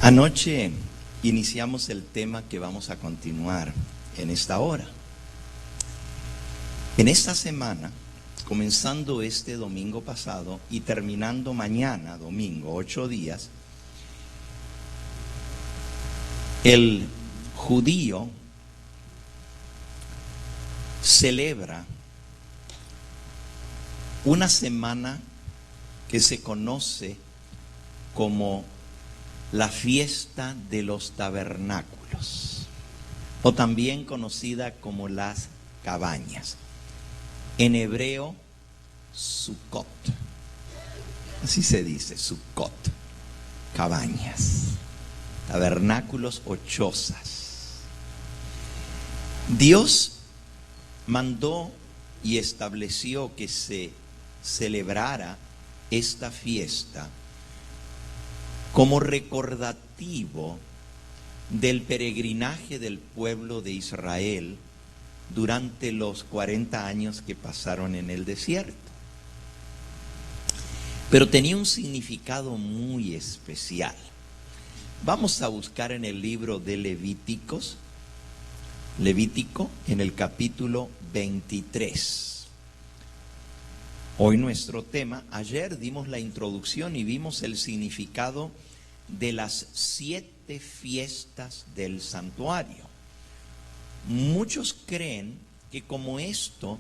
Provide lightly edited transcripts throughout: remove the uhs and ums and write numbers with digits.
Anoche iniciamos el tema que vamos a continuar en esta hora. En esta semana, comenzando este domingo pasado y terminando mañana, domingo, 8 días, el judío celebra una semana que se conoce como la fiesta de los tabernáculos, o también conocida como las cabañas. En hebreo, Sukkot. Así se dice, Sukkot. Cabañas, tabernáculos o chozas. Dios mandó y estableció que se celebrara esta fiesta como recordativo del peregrinaje del pueblo de Israel durante los 40 años que pasaron en el desierto. Pero tenía un significado muy especial. Vamos a buscar en el libro de Levítico, en el capítulo 23. Hoy nuestro tema, ayer dimos la introducción y vimos el significado de las 7 fiestas del santuario. Muchos creen que como esto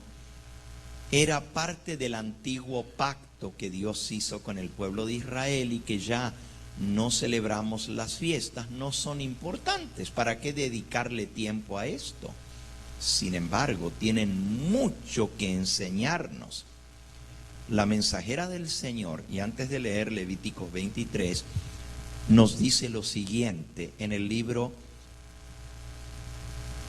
era parte del antiguo pacto que Dios hizo con el pueblo de Israel y que ya no celebramos las fiestas, no son importantes. ¿Para qué dedicarle tiempo a esto? Sin embargo, tienen mucho que enseñarnos. La mensajera del Señor, y antes de leer Levítico 23, nos dice lo siguiente en el libro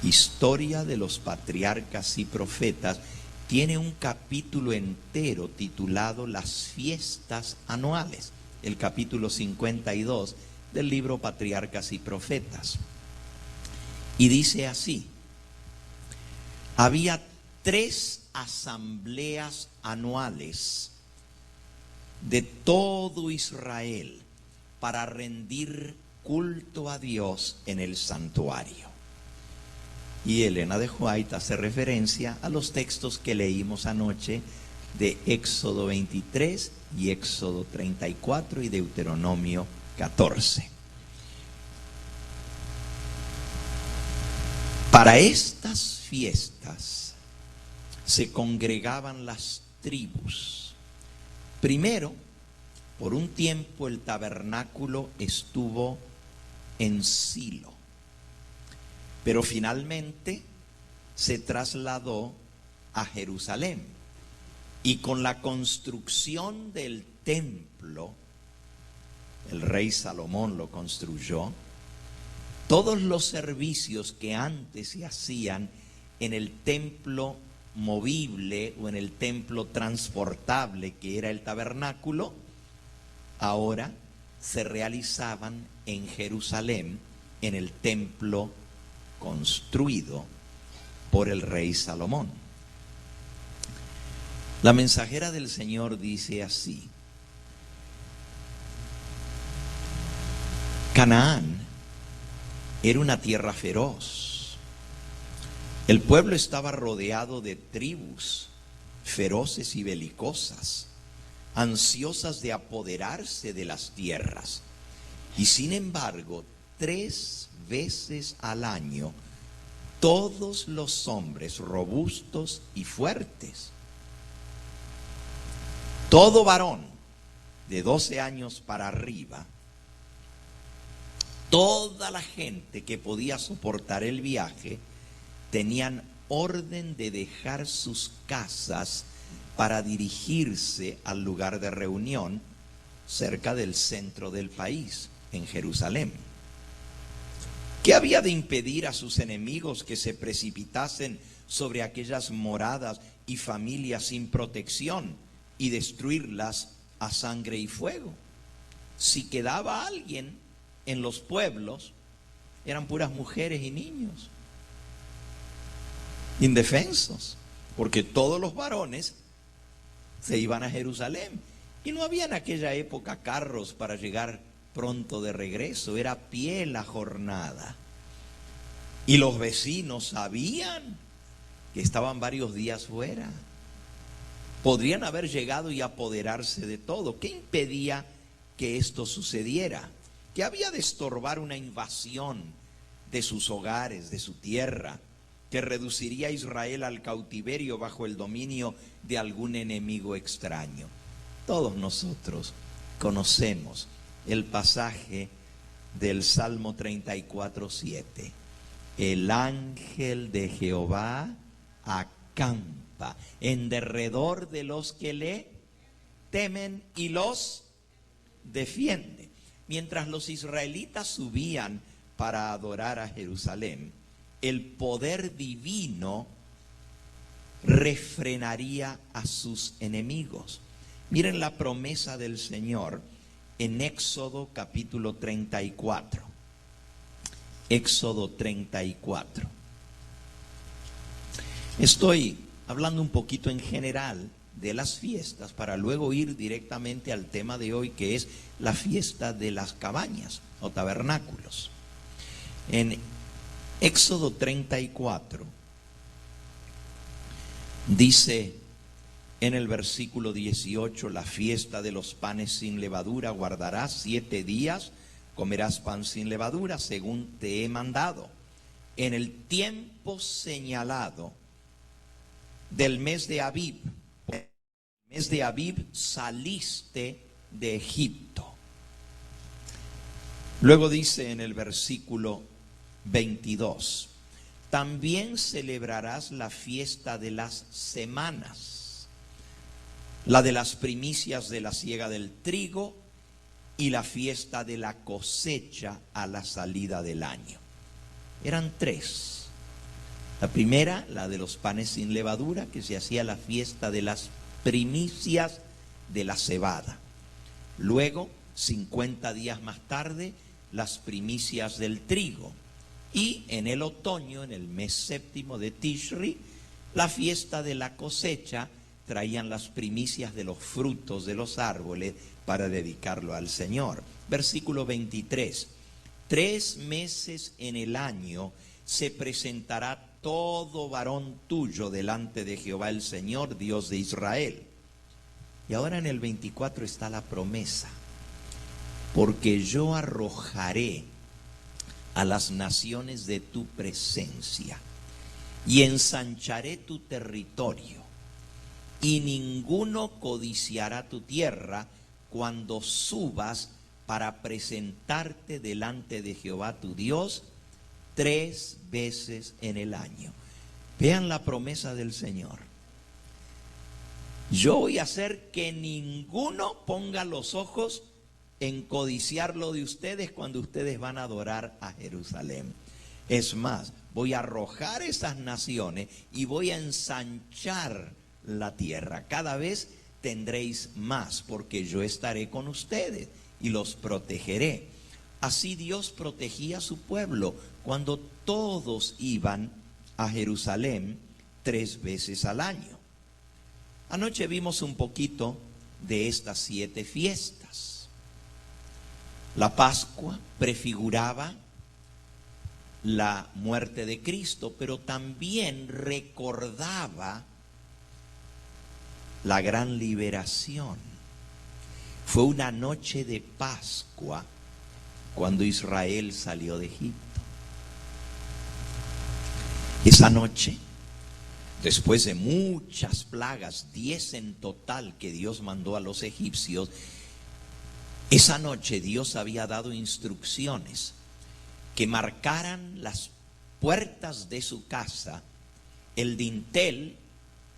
Historia de los Patriarcas y Profetas. Tiene un capítulo entero titulado Las Fiestas Anuales, el capítulo 52 del libro Patriarcas y Profetas. Y dice así: había 3 asambleas anuales de todo Israel para rendir culto a Dios en el santuario. Y Elena de White hace referencia a los textos que leímos anoche de Éxodo 23 y Éxodo 34 y Deuteronomio 14. Para estas fiestas se congregaban las tribus. Primero, por un tiempo el tabernáculo estuvo en Silo, pero finalmente se trasladó a Jerusalén. Y con la construcción del templo, el rey Salomón lo construyó, todos los servicios que antes se hacían en el templo movible o en el templo transportable que era el tabernáculo, ahora se realizaban en Jerusalén, en el templo construido por el rey Salomón. La mensajera del Señor dice así: Canaán era una tierra feroz. El pueblo estaba rodeado de tribus feroces y belicosas, ansiosas de apoderarse de las tierras. Y sin embargo, 3 veces al año, todos los hombres robustos y fuertes, todo varón de 12 años para arriba, toda la gente que podía soportar el viaje, tenían orden de dejar sus casas para dirigirse al lugar de reunión cerca del centro del país, en Jerusalén. ¿Qué había de impedir a sus enemigos que se precipitasen sobre aquellas moradas y familias sin protección y destruirlas a sangre y fuego? Si quedaba alguien en los pueblos, eran puras mujeres y niños, indefensos, porque todos los varones se iban a Jerusalén y no había en aquella época carros para llegar pronto de regreso, era a pie la jornada. Y los vecinos sabían que estaban varios días fuera. Podrían haber llegado y apoderarse de todo. ¿Qué impedía que esto sucediera? ¿Qué había de estorbar una invasión de sus hogares, de su tierra, que reduciría a Israel al cautiverio bajo el dominio de algún enemigo extraño? Todos nosotros conocemos el pasaje del Salmo 34:7. El ángel de Jehová acampa en derredor de los que le temen y los defiende. Mientras los israelitas subían para adorar a Jerusalén, el poder divino refrenaría a sus enemigos. Miren la promesa del Señor en Éxodo capítulo 34. Éxodo 34. Estoy hablando un poquito en general de las fiestas para luego ir directamente al tema de hoy, que es la fiesta de las cabañas o tabernáculos. En Éxodo 34 dice en el versículo 18: la fiesta de los panes sin levadura guardarás 7 días, comerás pan sin levadura según te he mandado. En el tiempo señalado del mes de Abib, mes de Abib saliste de Egipto. Luego dice en el versículo 22: también celebrarás la fiesta de las semanas, la de las primicias de la siega del trigo y la fiesta de la cosecha a la salida del año. Eran 3. La primera, la de los panes sin levadura, que se hacía la fiesta de las primicias de la cebada. Luego, 50 días más tarde, las primicias del trigo. Y en el otoño, en el mes séptimo de Tishri, la fiesta de la cosecha, traían las primicias de los frutos de los árboles para dedicarlo al Señor. Versículo 23. 3 meses en el año se presentará todo varón tuyo delante de Jehová el Señor, Dios de Israel. Y ahora en el 24 está la promesa: porque yo arrojaré a las naciones de tu presencia y ensancharé tu territorio, y ninguno codiciará tu tierra cuando subas para presentarte delante de Jehová tu Dios 3 veces en el año. Vean la promesa del Señor. Yo voy a hacer que ninguno ponga los ojos en codiciar lo de ustedes cuando ustedes van a adorar a Jerusalén. Es más, voy a arrojar esas naciones y voy a ensanchar la tierra. Cada vez tendréis más, porque yo estaré con ustedes y los protegeré. Así Dios protegía a su pueblo cuando todos iban a Jerusalén 3 veces al año. Anoche vimos un poquito de estas 7 fiestas. La Pascua prefiguraba la muerte de Cristo, pero también recordaba la gran liberación. Fue una noche de Pascua cuando Israel salió de Egipto. Esa noche, después de muchas plagas, 10 en total que Dios mandó a los egipcios, esa noche Dios había dado instrucciones que marcaran las puertas de su casa, el dintel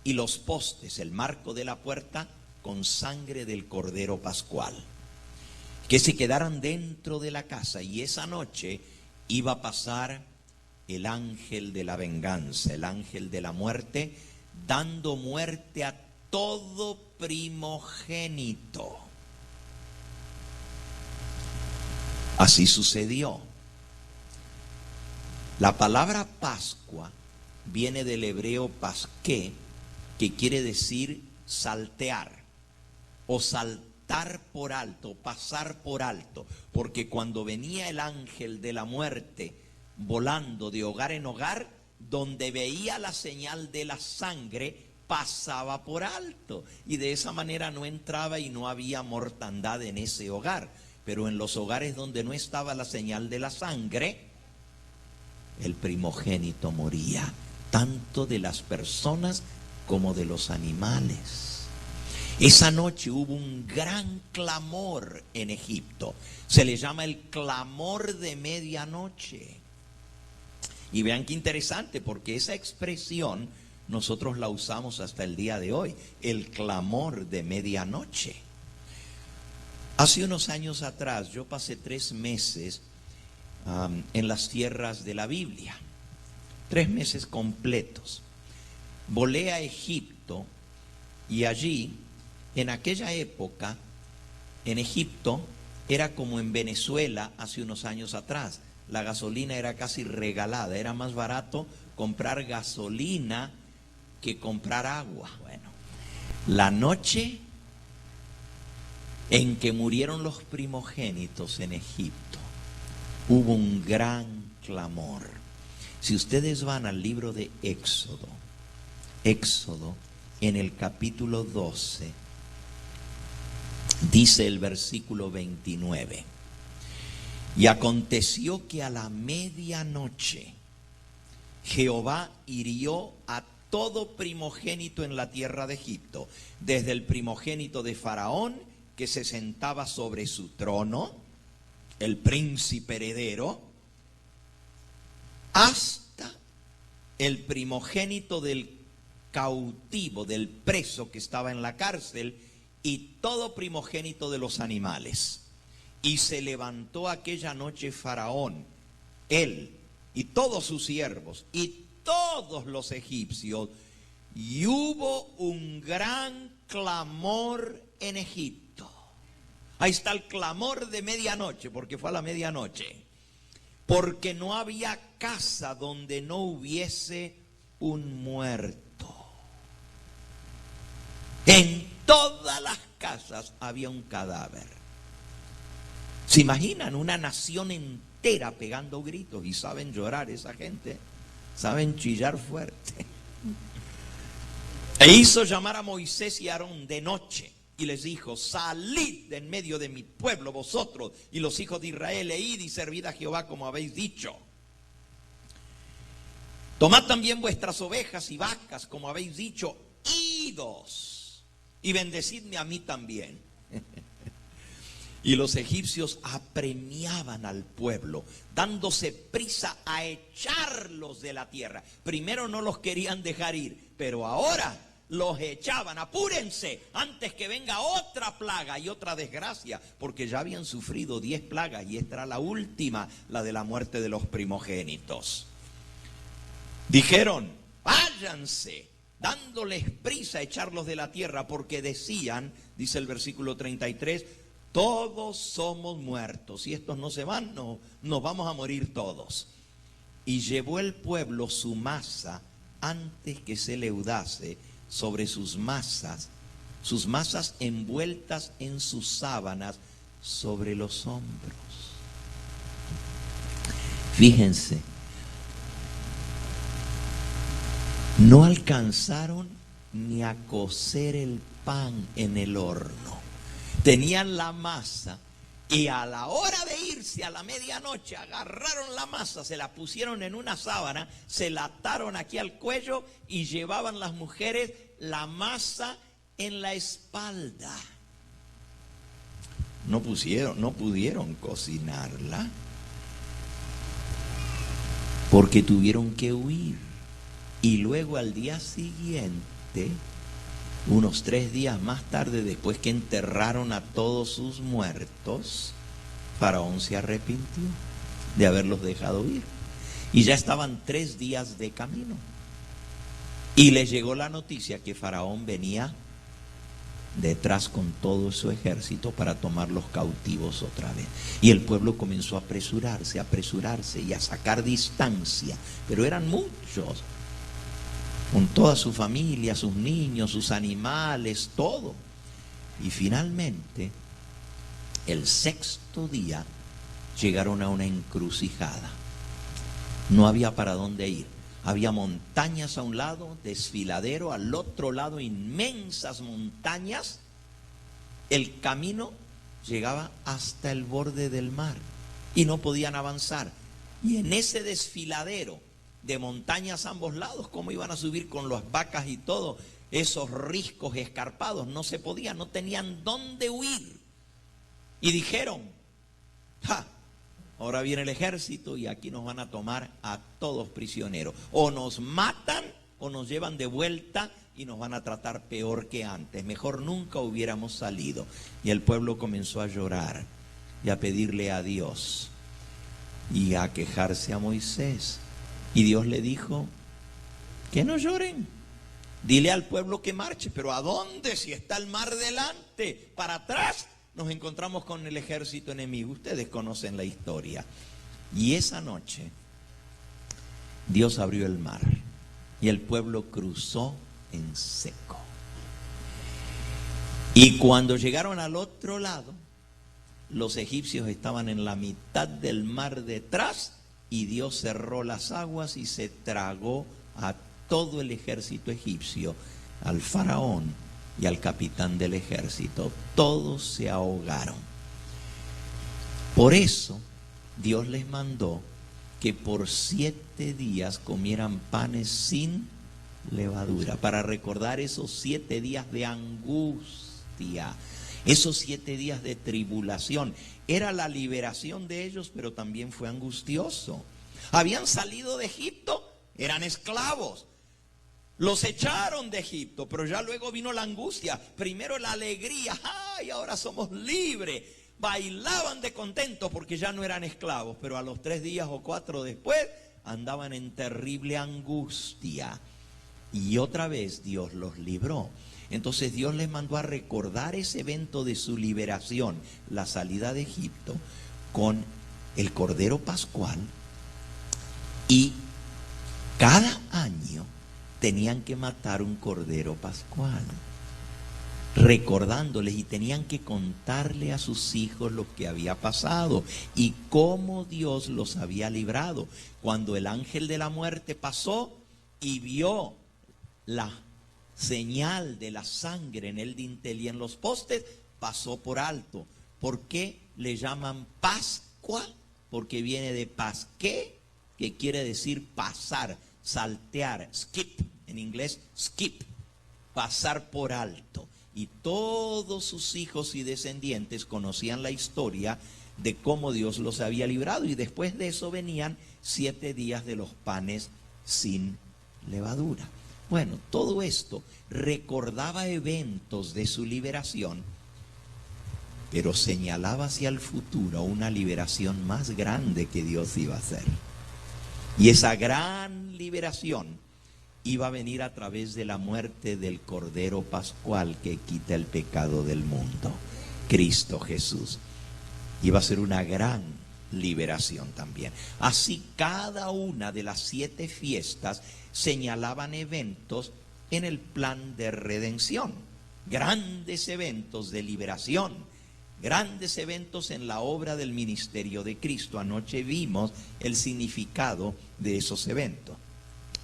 y los postes, el marco de la puerta, con sangre del Cordero Pascual, que se quedaran dentro de la casa. Y esa noche iba a pasar el ángel de la venganza, el ángel de la muerte, dando muerte a todo primogénito. Así sucedió. La palabra Pascua viene del hebreo pasqué, que quiere decir saltear o saltar por alto, pasar por alto, porque cuando venía el ángel de la muerte volando de hogar en hogar, donde veía la señal de la sangre, pasaba por alto, y de esa manera no entraba y no había mortandad en ese hogar. Pero en los hogares donde no estaba la señal de la sangre, el primogénito moría, tanto de las personas como de los animales. Esa noche hubo un gran clamor en Egipto. Se le llama el clamor de medianoche. Y vean qué interesante, porque esa expresión nosotros la usamos hasta el día de hoy, el clamor de medianoche. Hace unos años atrás yo pasé 3 meses en las tierras de la Biblia, 3 meses completos. Volé a Egipto y allí, en aquella época, en Egipto, era como en Venezuela hace unos años atrás. La gasolina era casi regalada, era más barato comprar gasolina que comprar agua. Bueno, la noche en que murieron los primogénitos en Egipto, hubo un gran clamor. Si ustedes van al libro de Éxodo, en el capítulo 12, dice el versículo 29, y aconteció que a la medianoche Jehová hirió a todo primogénito en la tierra de Egipto, desde el primogénito de Faraón, que se sentaba sobre su trono, el príncipe heredero, hasta el primogénito del cautivo, del preso que estaba en la cárcel, y todo primogénito de los animales. Y se levantó aquella noche Faraón, él y todos sus siervos y todos los egipcios, y hubo un gran clamor en Egipto. Ahí está el clamor de medianoche, porque fue a la medianoche. Porque no había casa donde no hubiese un muerto. En todas las casas había un cadáver. ¿Se imaginan una nación entera pegando gritos? Y saben llorar esa gente, saben chillar fuerte. E hizo llamar a Moisés y a Aarón de noche y les dijo: salid de en medio de mi pueblo vosotros y los hijos de Israel, e id y servid a Jehová como habéis dicho. Tomad también vuestras ovejas y vacas como habéis dicho, idos, y bendecidme a mí también. Y los egipcios apremiaban al pueblo, dándose prisa a echarlos de la tierra. Primero no los querían dejar ir, pero ahora los echaban. Apúrense antes que venga otra plaga y otra desgracia, porque ya habían sufrido 10 plagas y esta era la última, la de la muerte de los primogénitos. Dijeron: váyanse, dándoles prisa a echarlos de la tierra, porque decían, dice el versículo 33, todos somos muertos. Si estos no se van, nos vamos a morir todos. Y llevó el pueblo su masa antes que se leudase sobre sus masas envueltas en sus sábanas sobre los hombros. Fíjense, no alcanzaron ni a cocer el pan en el horno. Tenían la masa y a la hora de irse a la medianoche agarraron la masa, se la pusieron en una sábana, se la ataron aquí al cuello y llevaban las mujeres la masa en la espalda. No pudieron cocinarla porque tuvieron que huir. Y luego al día siguiente, unos 3 días más tarde, después que enterraron a todos sus muertos, Faraón se arrepintió de haberlos dejado ir. Y ya estaban 3 días de camino. Y les llegó la noticia que Faraón venía detrás con todo su ejército para tomar los cautivos otra vez. Y el pueblo comenzó a apresurarse y a sacar distancia. Pero eran muchos, con toda su familia, sus niños, sus animales, todo. Y finalmente, el sexto día, llegaron a una encrucijada. No había para dónde ir. Había montañas a un lado, desfiladero, al otro lado inmensas montañas. El camino llegaba hasta el borde del mar y no podían avanzar. Y en ese desfiladero de montañas a ambos lados, ¿cómo iban a subir con las vacas y todo? Esos riscos escarpados, no se podía, no tenían dónde huir. Y dijeron, ¡ja! Ahora viene el ejército y aquí nos van a tomar a todos prisioneros. O nos matan o nos llevan de vuelta y nos van a tratar peor que antes. Mejor nunca hubiéramos salido. Y el pueblo comenzó a llorar y a pedirle a Dios y a quejarse a Moisés. Y Dios le dijo, que no lloren. Dile al pueblo que marche. ¿Pero a dónde? Si está el mar delante. Para atrás nos encontramos con el ejército enemigo. Ustedes conocen la historia. Y esa noche Dios abrió el mar y el pueblo cruzó en seco. Y cuando llegaron al otro lado, los egipcios estaban en la mitad del mar detrás y Dios cerró las aguas y se tragó a todo el ejército egipcio, al faraón y al capitán del ejército. Todos se ahogaron. Por eso Dios les mandó que por 7 días comieran panes sin levadura, para recordar esos 7 días de angustia, esos 7 días de tribulación. Era la liberación de ellos, pero también fue angustioso. Habían salido de Egipto, eran esclavos. Los echaron de Egipto, pero ya luego vino la angustia. Primero la alegría, ¡ay! Ahora somos libres. Bailaban de contento porque ya no eran esclavos, pero a los 3 días o 4 después andaban en terrible angustia. Y otra vez Dios los libró. Entonces Dios les mandó a recordar ese evento de su liberación, la salida de Egipto, con el Cordero Pascual. Y cada año tenían que matar un Cordero Pascual, recordándoles, y tenían que contarle a sus hijos lo que había pasado y cómo Dios los había librado. Cuando el ángel de la muerte pasó y vio la señal de la sangre en el dintel y en los postes, pasó por alto. ¿Por qué le llaman Pascua? Porque viene de pasqué, que quiere decir pasar, saltear, skip, en inglés skip, pasar por alto. Y todos sus hijos y descendientes conocían la historia de cómo Dios los había librado. Y después de eso venían 7 días de los panes sin levadura. Bueno, todo esto recordaba eventos de su liberación, pero señalaba hacia el futuro una liberación más grande que Dios iba a hacer. Y esa gran liberación iba a venir a través de la muerte del Cordero Pascual que quita el pecado del mundo, Cristo Jesús. Iba a ser una gran liberación también. Así, cada una de las 7 fiestas señalaban eventos en el plan de redención, grandes eventos de liberación, grandes eventos en la obra del ministerio de Cristo. Anoche vimos el significado de esos eventos.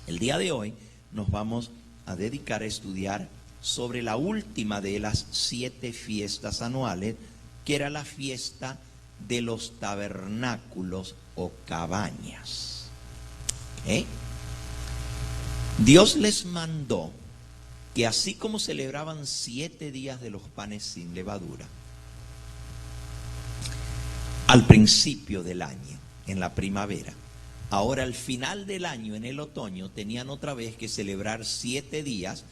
El día de hoy nos vamos a dedicar a estudiar sobre la última de las 7 fiestas anuales, que era la fiesta de los tabernáculos o cabañas. Dios les mandó que así como celebraban 7 días de los panes sin levadura, al principio del año, en la primavera, ahora al final del año, en el otoño, tenían otra vez que celebrar 7 días,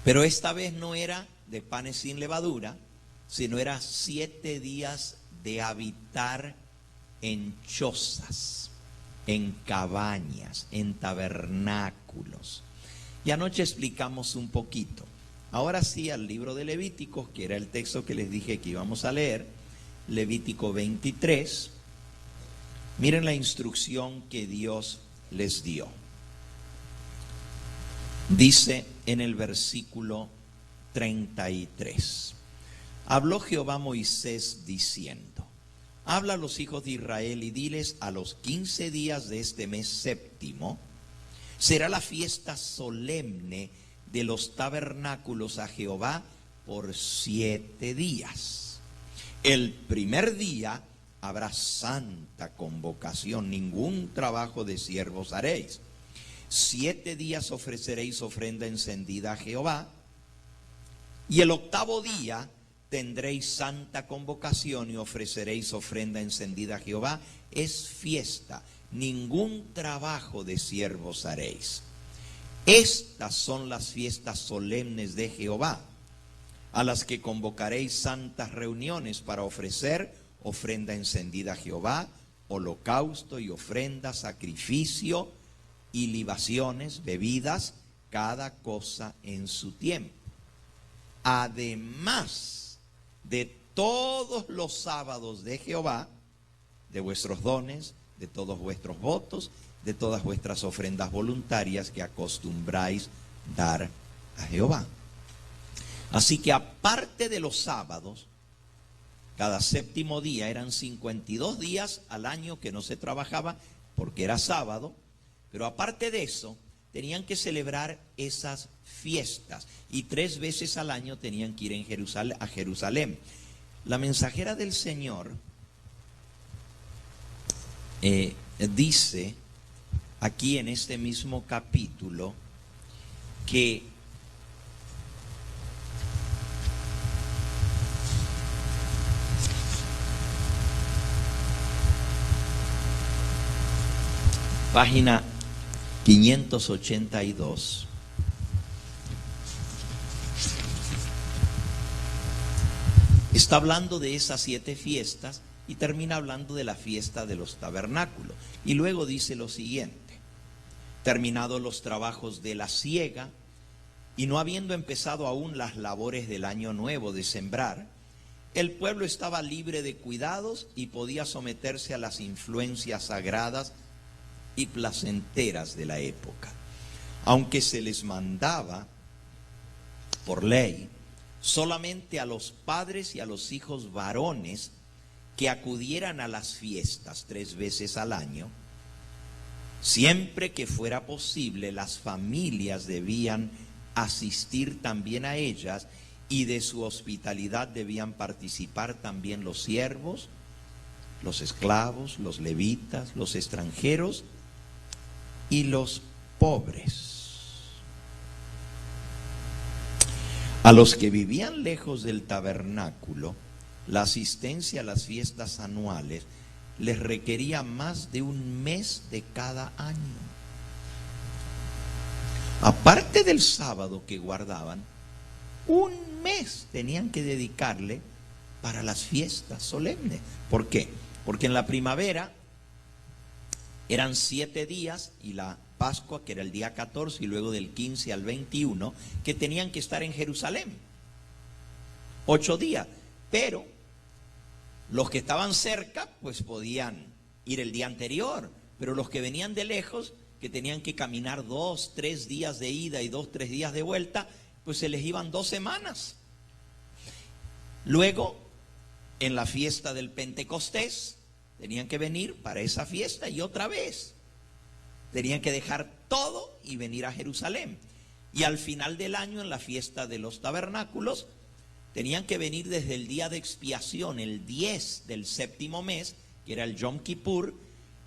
pero esta vez no era de panes sin levadura, sino era 7 días de habitar en chozas, en cabañas, en tabernáculos. Y anoche explicamos un poquito. Ahora sí, al libro de Levíticos, que era el texto que les dije que íbamos a leer, Levítico 23. Miren la instrucción que Dios les dio. Dice en el versículo 33. Habló Jehová a Moisés diciendo: habla a los hijos de Israel y diles: a los 15 días de este mes séptimo será la fiesta solemne de los tabernáculos a Jehová por 7 días. El primer día habrá santa convocación, ningún trabajo de siervos haréis. 7 días ofreceréis ofrenda encendida a Jehová, y el octavo día tendréis santa convocación y ofreceréis ofrenda encendida a Jehová. Es fiesta, ningún trabajo de siervos haréis. Estas son las fiestas solemnes de Jehová, a las que convocaréis santas reuniones para ofrecer ofrenda encendida a Jehová, holocausto y ofrenda, sacrificio y libaciones, bebidas, cada cosa en su tiempo. Además de todos los sábados de Jehová, de vuestros dones, de todos vuestros votos, de todas vuestras ofrendas voluntarias que acostumbráis dar a Jehová. Así que aparte de los sábados, cada séptimo día, eran 52 días al año que no se trabajaba porque era sábado, pero aparte de eso, tenían que celebrar esas fiestas y 3 veces al año tenían que ir a Jerusalén. La mensajera del Señor dice aquí en este mismo capítulo que página 582. Está hablando de esas 7 fiestas y termina hablando de la fiesta de los tabernáculos. Y luego dice lo siguiente: terminados los trabajos de la siega y no habiendo empezado aún las labores del año nuevo de sembrar, el pueblo estaba libre de cuidados y podía someterse a las influencias sagradas y placenteras de la época, aunque se les mandaba por ley solamente a los padres y a los hijos varones que acudieran a las fiestas 3 veces al año. Siempre que fuera posible, las familias debían asistir también a ellas, y de su hospitalidad debían participar también los siervos, los esclavos, los levitas, los extranjeros y los pobres. A los que vivían lejos del tabernáculo, la asistencia a las fiestas anuales les requería más de 1 mes de cada año. Aparte del sábado que guardaban, 1 mes tenían que dedicarle para las fiestas solemnes. ¿Por qué? Porque en la primavera eran 7 días y la Pascua, que era el día 14, y luego del 15 al 21, que tenían que estar en Jerusalén. 8 días. Pero los que estaban cerca, pues podían ir el día anterior. Pero los que venían de lejos, que tenían que caminar 2, 3 días de ida y 2, 3 días de vuelta, pues se les iban 2 semanas. Luego, en la fiesta del Pentecostés, tenían que venir para esa fiesta y otra vez. Tenían que dejar todo y venir a Jerusalén. Y al final del año, en la fiesta de los tabernáculos, tenían que venir desde el día de expiación, el 10 del séptimo mes, que era el Yom Kippur,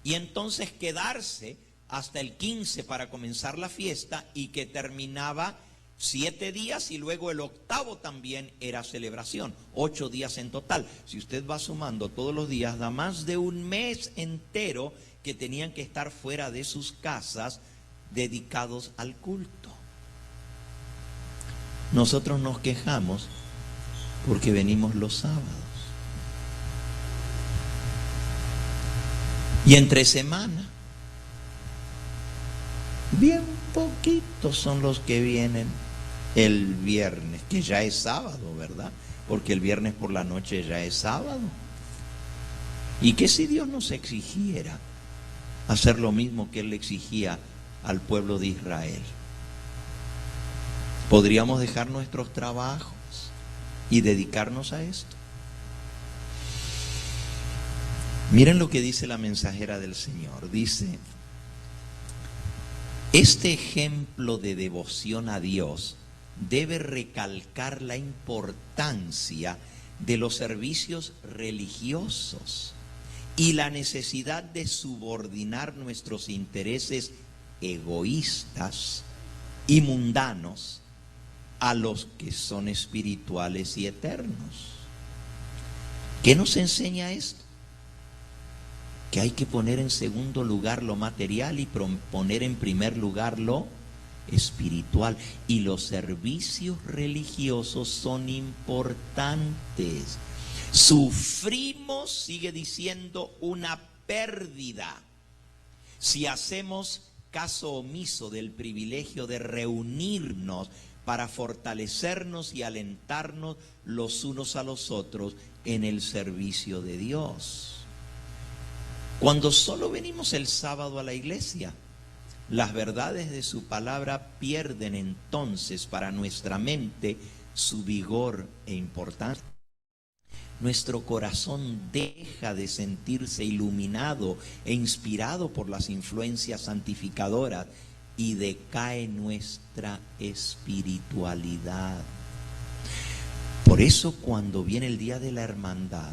y entonces quedarse hasta el 15 para comenzar la fiesta, y que terminaba 7 días, y luego el octavo también era celebración, 8 días en total. Si usted va sumando todos los días, da más de 1 mes entero que tenían que estar fuera de sus casas dedicados al culto. Nosotros nos quejamos porque venimos los sábados. Y entre semana, bien poquitos son los que vienen el viernes, que ya es sábado, ¿verdad? Porque el viernes por la noche ya es sábado. ¿Y qué si Dios nos exigiera hacer lo mismo que Él le exigía al pueblo de Israel? Podríamos dejar nuestros trabajos y dedicarnos a esto. Miren lo que dice la mensajera del Señor. Dice, este ejemplo de devoción a Dios debe recalcar la importancia de los servicios religiosos y la necesidad de subordinar nuestros intereses egoístas y mundanos a los que son espirituales y eternos. ¿Qué nos enseña esto? Que hay que poner en segundo lugar lo material y poner en primer lugar lo espiritual. Y los servicios religiosos son importantes. Sufrimos, sigue diciendo, una pérdida si hacemos caso omiso del privilegio de reunirnos para fortalecernos y alentarnos los unos a los otros en el servicio de Dios. Cuando solo venimos el sábado a la iglesia, las verdades de su palabra pierden entonces para nuestra mente su vigor e importancia. Nuestro corazón deja de sentirse iluminado e inspirado por las influencias santificadoras y decae nuestra espiritualidad. Por eso cuando viene el día de la hermandad,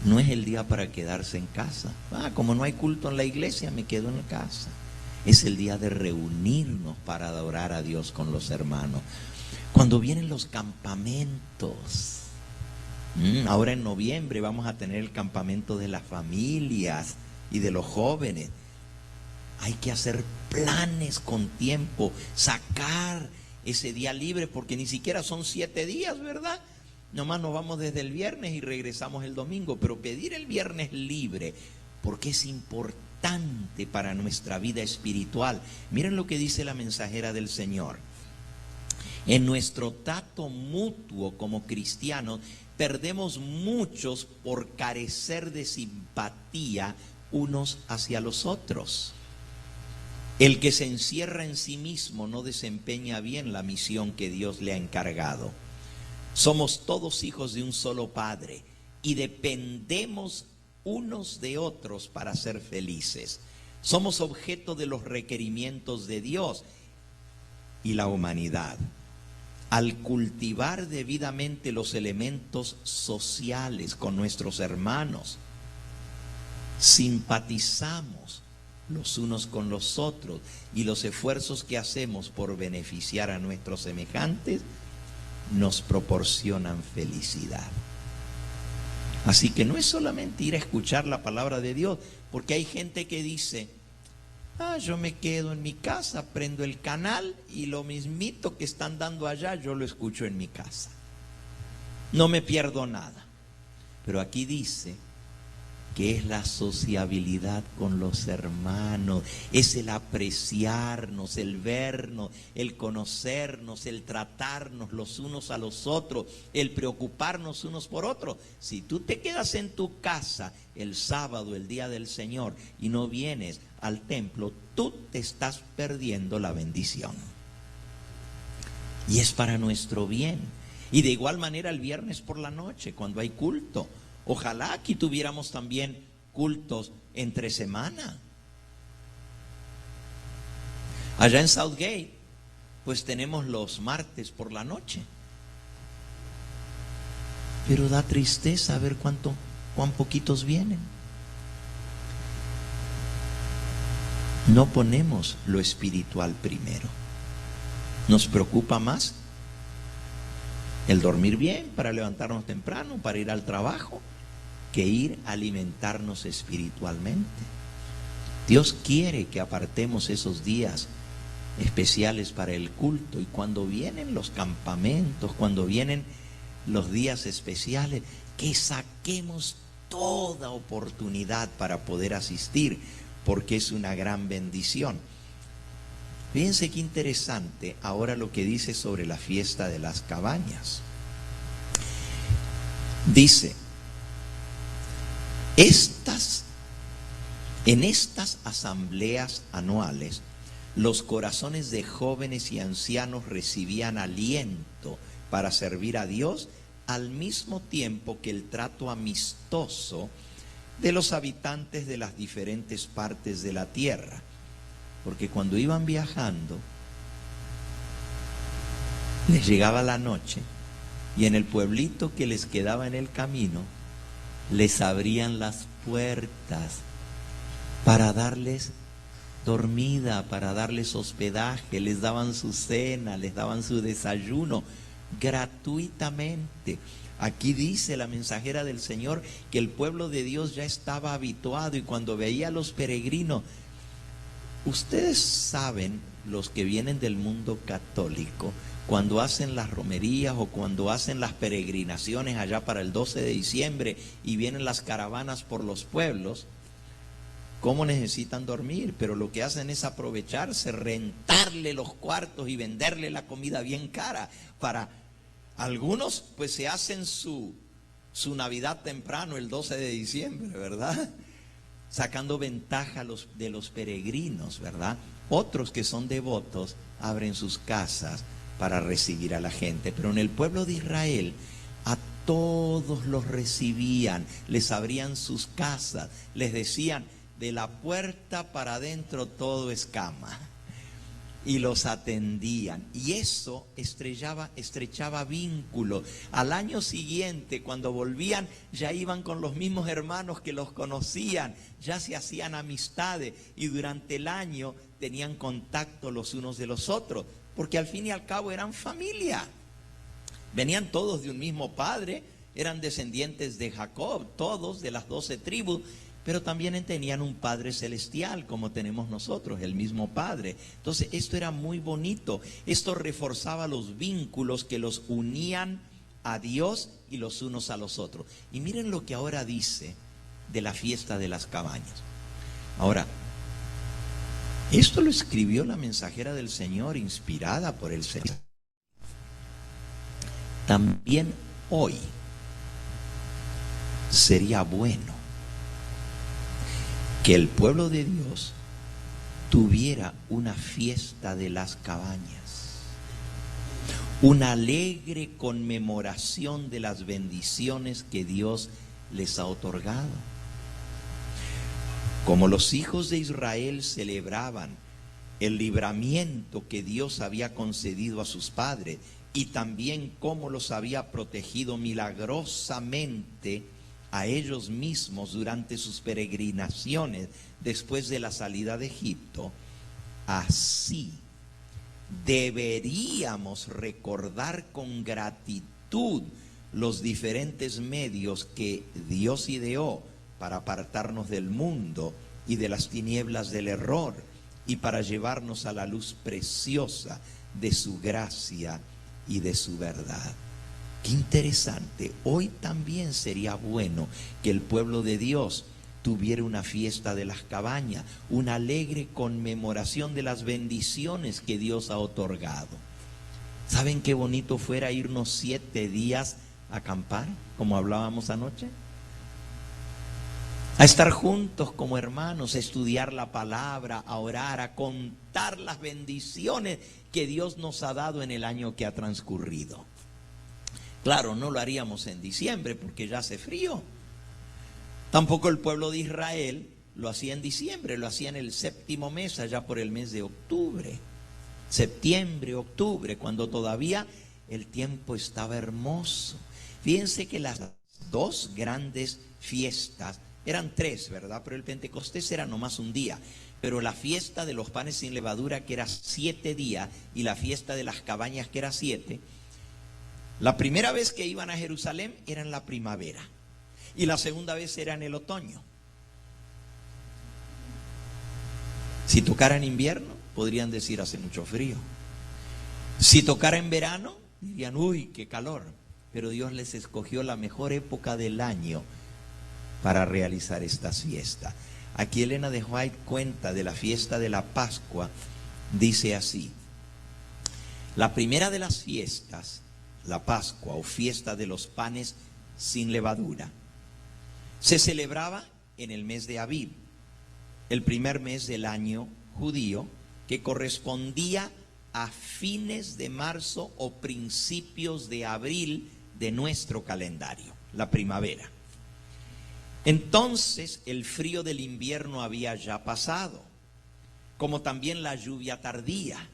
no es el día para quedarse en casa. Como no hay culto en la iglesia, me quedo en casa. Es el día de reunirnos para adorar a Dios con los hermanos. Cuando vienen los campamentos, ahora en noviembre vamos a tener el campamento de las familias y de los jóvenes. Hay que hacer planes con tiempo, sacar ese día libre, porque ni siquiera son 7 días, ¿verdad? Nomás nos vamos desde el viernes y regresamos el domingo, pero pedir el viernes libre, porque es importante para nuestra vida espiritual. Miren lo que dice la mensajera del Señor. En nuestro trato mutuo como cristianos, perdemos muchos por carecer de simpatía unos hacia los otros. El que se encierra en sí mismo no desempeña bien la misión que Dios le ha encargado. Somos todos hijos de un solo Padre y dependemos unos de otros para ser felices. Somos objeto de los requerimientos de Dios y la humanidad. Al cultivar debidamente los elementos sociales con nuestros hermanos, simpatizamos los unos con los otros y los esfuerzos que hacemos por beneficiar a nuestros semejantes nos proporcionan felicidad. Así que no es solamente ir a escuchar la palabra de Dios, porque hay gente que dice, yo me quedo en mi casa, prendo el canal y lo mismito que están dando allá, yo lo escucho en mi casa. No me pierdo nada. Pero aquí dice que es la sociabilidad con los hermanos, es el apreciarnos, el vernos, el conocernos, el tratarnos los unos a los otros, el preocuparnos unos por otros. Si tú te quedas en tu casa el sábado, el día del Señor, y no vienes al templo, tú te estás perdiendo la bendición. Y es para nuestro bien. Y de igual manera el viernes por la noche, cuando hay culto. Ojalá aquí tuviéramos también cultos entre semana. Allá en Southgate, pues tenemos los martes por la noche. Pero da tristeza ver cuán poquitos vienen. No ponemos lo espiritual primero. Nos preocupa más el dormir bien para levantarnos temprano, para ir al trabajo, que ir a alimentarnos espiritualmente. Dios quiere que apartemos esos días especiales para el culto, y cuando vienen los campamentos, cuando vienen los días especiales, que saquemos toda oportunidad para poder asistir, porque es una gran bendición. Fíjense qué interesante ahora lo que dice sobre la fiesta de las cabañas. Dice, en estas asambleas anuales, los corazones de jóvenes y ancianos recibían aliento para servir a Dios, al mismo tiempo que el trato amistoso de los habitantes de las diferentes partes de la tierra. Porque cuando iban viajando, les llegaba la noche y en el pueblito que les quedaba en el camino, les abrían las puertas para darles dormida, para darles hospedaje, les daban su cena, les daban su desayuno gratuitamente. Aquí dice la mensajera del Señor que el pueblo de Dios ya estaba habituado, y cuando veía a los peregrinos, ustedes saben, los que vienen del mundo católico, cuando hacen las romerías o cuando hacen las peregrinaciones allá para el 12 de diciembre y vienen las caravanas por los pueblos, cómo necesitan dormir, pero lo que hacen es aprovecharse, rentarle los cuartos y venderle la comida bien cara. Para algunos pues se hacen su Navidad temprano el 12 de diciembre, ¿verdad? Sacando ventaja de los peregrinos, ¿verdad? Otros que son devotos abren sus casas para recibir a la gente, pero en el pueblo de Israel a todos los recibían, les abrían sus casas, les decían: de la puerta para adentro todo es cama, y los atendían, y eso estrechaba vínculo. Al año siguiente, cuando volvían, ya iban con los mismos hermanos que los conocían, ya se hacían amistades, y durante el año tenían contacto los unos de los otros, porque al fin y al cabo eran familia. Venían todos de un mismo padre, eran descendientes de Jacob, todos de las 12 tribus, pero también tenían un Padre celestial, como tenemos nosotros, el mismo Padre. Entonces, esto era muy bonito. Esto reforzaba los vínculos que los unían a Dios y los unos a los otros. Y miren lo que ahora dice de la fiesta de las cabañas. Ahora, esto lo escribió la mensajera del Señor, inspirada por el Señor. También hoy sería bueno que el pueblo de Dios tuviera una fiesta de las cabañas, una alegre conmemoración de las bendiciones que Dios les ha otorgado. Como los hijos de Israel celebraban el libramiento que Dios había concedido a sus padres, y también cómo los había protegido milagrosamente a ellos mismos durante sus peregrinaciones después de la salida de Egipto, así deberíamos recordar con gratitud los diferentes medios que Dios ideó para apartarnos del mundo y de las tinieblas del error, y para llevarnos a la luz preciosa de su gracia y de su verdad. Qué interesante. Hoy también sería bueno que el pueblo de Dios tuviera una fiesta de las cabañas, una alegre conmemoración de las bendiciones que Dios ha otorgado. ¿Saben qué bonito fuera irnos 7 días a acampar, como hablábamos anoche? A estar juntos como hermanos, a estudiar la palabra, a orar, a contar las bendiciones que Dios nos ha dado en el año que ha transcurrido. Claro, no lo haríamos en diciembre porque ya hace frío. Tampoco el pueblo de Israel lo hacía en diciembre, lo hacía en el 7º mes, allá por el mes de octubre. Septiembre, octubre, cuando todavía el tiempo estaba hermoso. Fíjense que las 2 grandes fiestas, eran 3, ¿verdad? Pero el Pentecostés era nomás un día. Pero la fiesta de los panes sin levadura, que era 7 días, y la fiesta de las cabañas, que era 7, la primera vez que iban a Jerusalén era en la primavera, y la segunda vez era en el otoño. Si tocara en invierno, podrían decir hace mucho frío. Si tocara en verano, dirían uy, qué calor. Pero Dios les escogió la mejor época del año para realizar esta fiesta. Aquí Elena de White cuenta de la fiesta de la Pascua. Dice así: la primera de las fiestas, la Pascua o fiesta de los panes sin levadura, se celebraba en el mes de Abib, el primer mes del año judío, que correspondía a fines de marzo o principios de abril de nuestro calendario, la primavera. Entonces el frío del invierno había ya pasado, como también la lluvia tardía,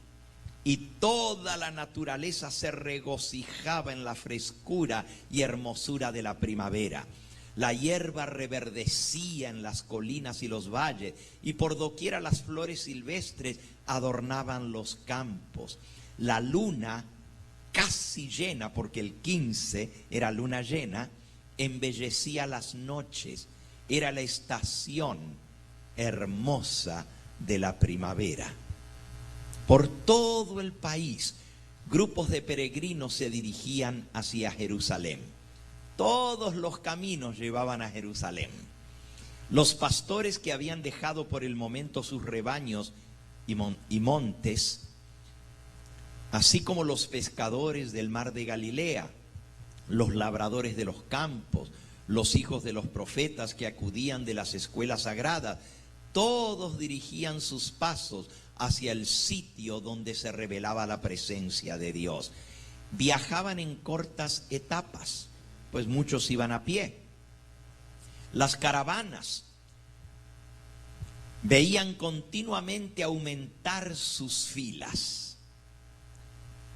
y toda la naturaleza se regocijaba en la frescura y hermosura de la primavera. La hierba reverdecía en las colinas y los valles, y por doquiera las flores silvestres adornaban los campos. La luna, casi llena, porque el 15 era luna llena, embellecía las noches. Era la estación hermosa de la primavera. Por todo el país, grupos de peregrinos se dirigían hacia Jerusalén. Todos los caminos llevaban a Jerusalén. Los pastores que habían dejado por el momento sus rebaños y montes, así como los pescadores del mar de Galilea, los labradores de los campos, los hijos de los profetas que acudían de las escuelas sagradas, todos dirigían sus pasos hacia el sitio donde se revelaba la presencia de Dios. Viajaban en cortas etapas, pues muchos iban a pie. Las caravanas veían continuamente aumentar sus filas.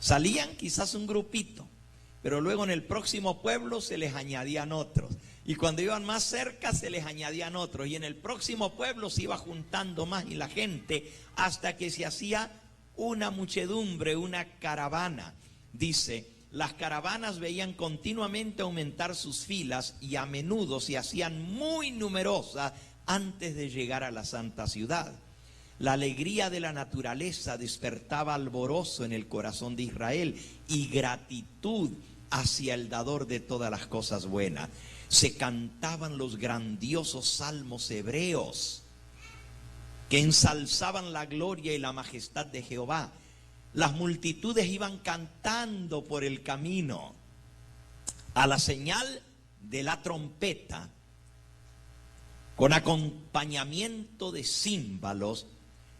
Salían quizás un grupito, pero luego en el próximo pueblo se les añadían otros. Y cuando iban más cerca se les añadían otros. Y en el próximo pueblo se iba juntando más y la gente hasta que se hacía una muchedumbre, una caravana. Dice, las caravanas veían continuamente aumentar sus filas y a menudo se hacían muy numerosas antes de llegar a la santa ciudad. La alegría de la naturaleza despertaba alborozo en el corazón de Israel y gratitud hacia el dador de todas las cosas buenas. Se cantaban los grandiosos salmos hebreos que ensalzaban la gloria y la majestad de Jehová. Las multitudes iban cantando por el camino. A la señal de la trompeta, con acompañamiento de címbalos,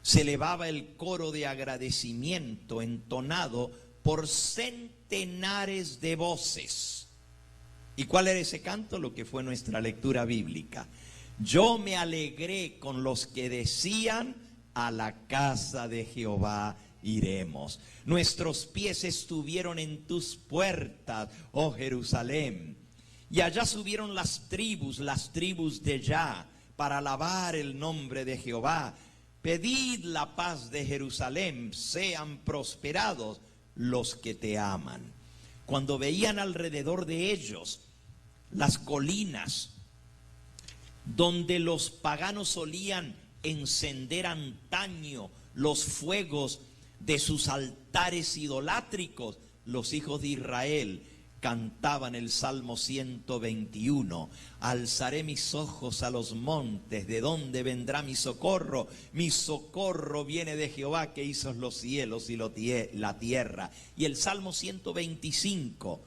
se elevaba el coro de agradecimiento entonado por centenares de voces. ¿Y cuál era ese canto? Lo que fue nuestra lectura bíblica. Yo me alegré con los que decían, a la casa de Jehová iremos. Nuestros pies estuvieron en tus puertas, oh Jerusalén. Y allá subieron las tribus de Ya, para alabar el nombre de Jehová. Pedid la paz de Jerusalén, sean prosperados los que te aman. Cuando veían alrededor de ellos las colinas donde los paganos solían encender antaño los fuegos de sus altares idolátricos, los hijos de Israel cantaban el Salmo 121. Alzaré mis ojos a los montes, ¿de dónde vendrá mi socorro? Mi socorro viene de Jehová, que hizo los cielos y la tierra. Y el Salmo 125,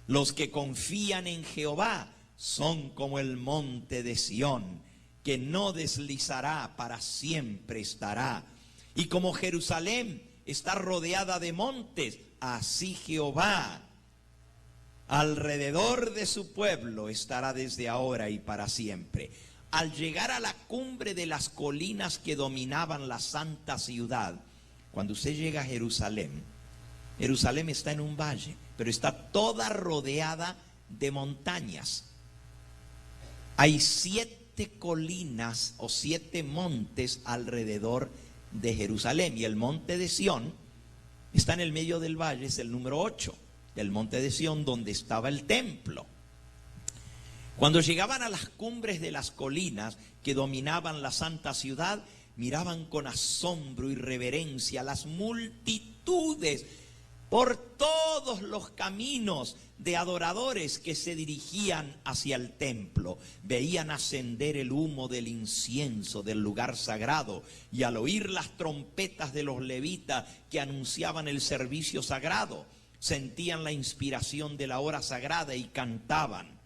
los que confían en Jehová son como el monte de Sión, que no deslizará, para siempre estará. Y como Jerusalén está rodeada de montes, así Jehová alrededor de su pueblo estará desde ahora y para siempre. Al llegar a la cumbre de las colinas que dominaban la santa ciudad, cuando usted llega a Jerusalén, Jerusalén está en un valle, pero está toda rodeada de montañas. Hay 7 colinas o 7 montes alrededor de Jerusalén, y el monte de Sión está en el medio del valle, es el número 8. Del monte de Sión, donde estaba el templo. Cuando llegaban a las cumbres de las colinas que dominaban la santa ciudad, miraban con asombro y reverencia las multitudes por todos los caminos de adoradores que se dirigían hacia el templo. Veían ascender el humo del incienso del lugar sagrado, y al oír las trompetas de los levitas que anunciaban el servicio sagrado, sentían la inspiración de la hora sagrada y cantaban.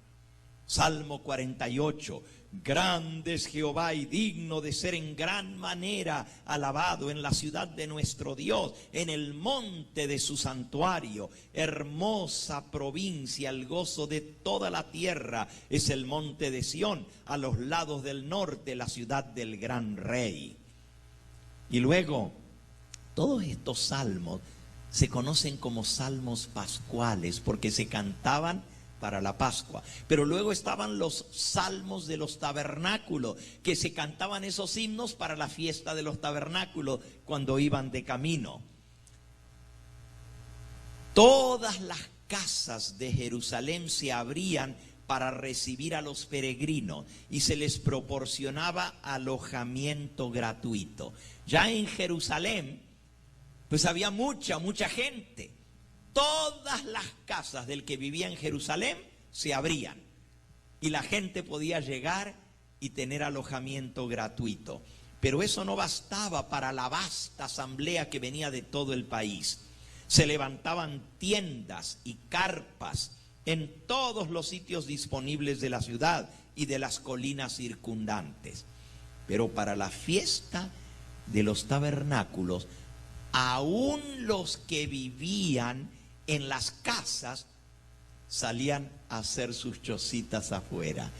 Salmo 48. grande es Jehová y digno de ser en gran manera alabado en la ciudad de nuestro Dios, en el monte de su santuario. Hermosa provincia, el gozo de toda la tierra es el monte de Sión, a los lados del norte, la ciudad del gran rey. Y luego, todos estos salmos se conocen como salmos pascuales porque se cantaban para la Pascua. Pero luego estaban los salmos de los tabernáculos, que se cantaban esos himnos para la fiesta de los tabernáculos cuando iban de camino. Todas las casas de Jerusalén se abrían para recibir a los peregrinos y se les proporcionaba alojamiento gratuito. Ya en Jerusalén, pues había mucha gente. Todas las casas del que vivía en Jerusalén se abrían y la gente podía llegar y tener alojamiento gratuito. Pero eso no bastaba para la vasta asamblea que venía de todo el país. Se levantaban tiendas y carpas en todos los sitios disponibles de la ciudad y de las colinas circundantes. Pero para la fiesta de los tabernáculos, aún los que vivían en las casas salían a hacer sus chocitas afuera.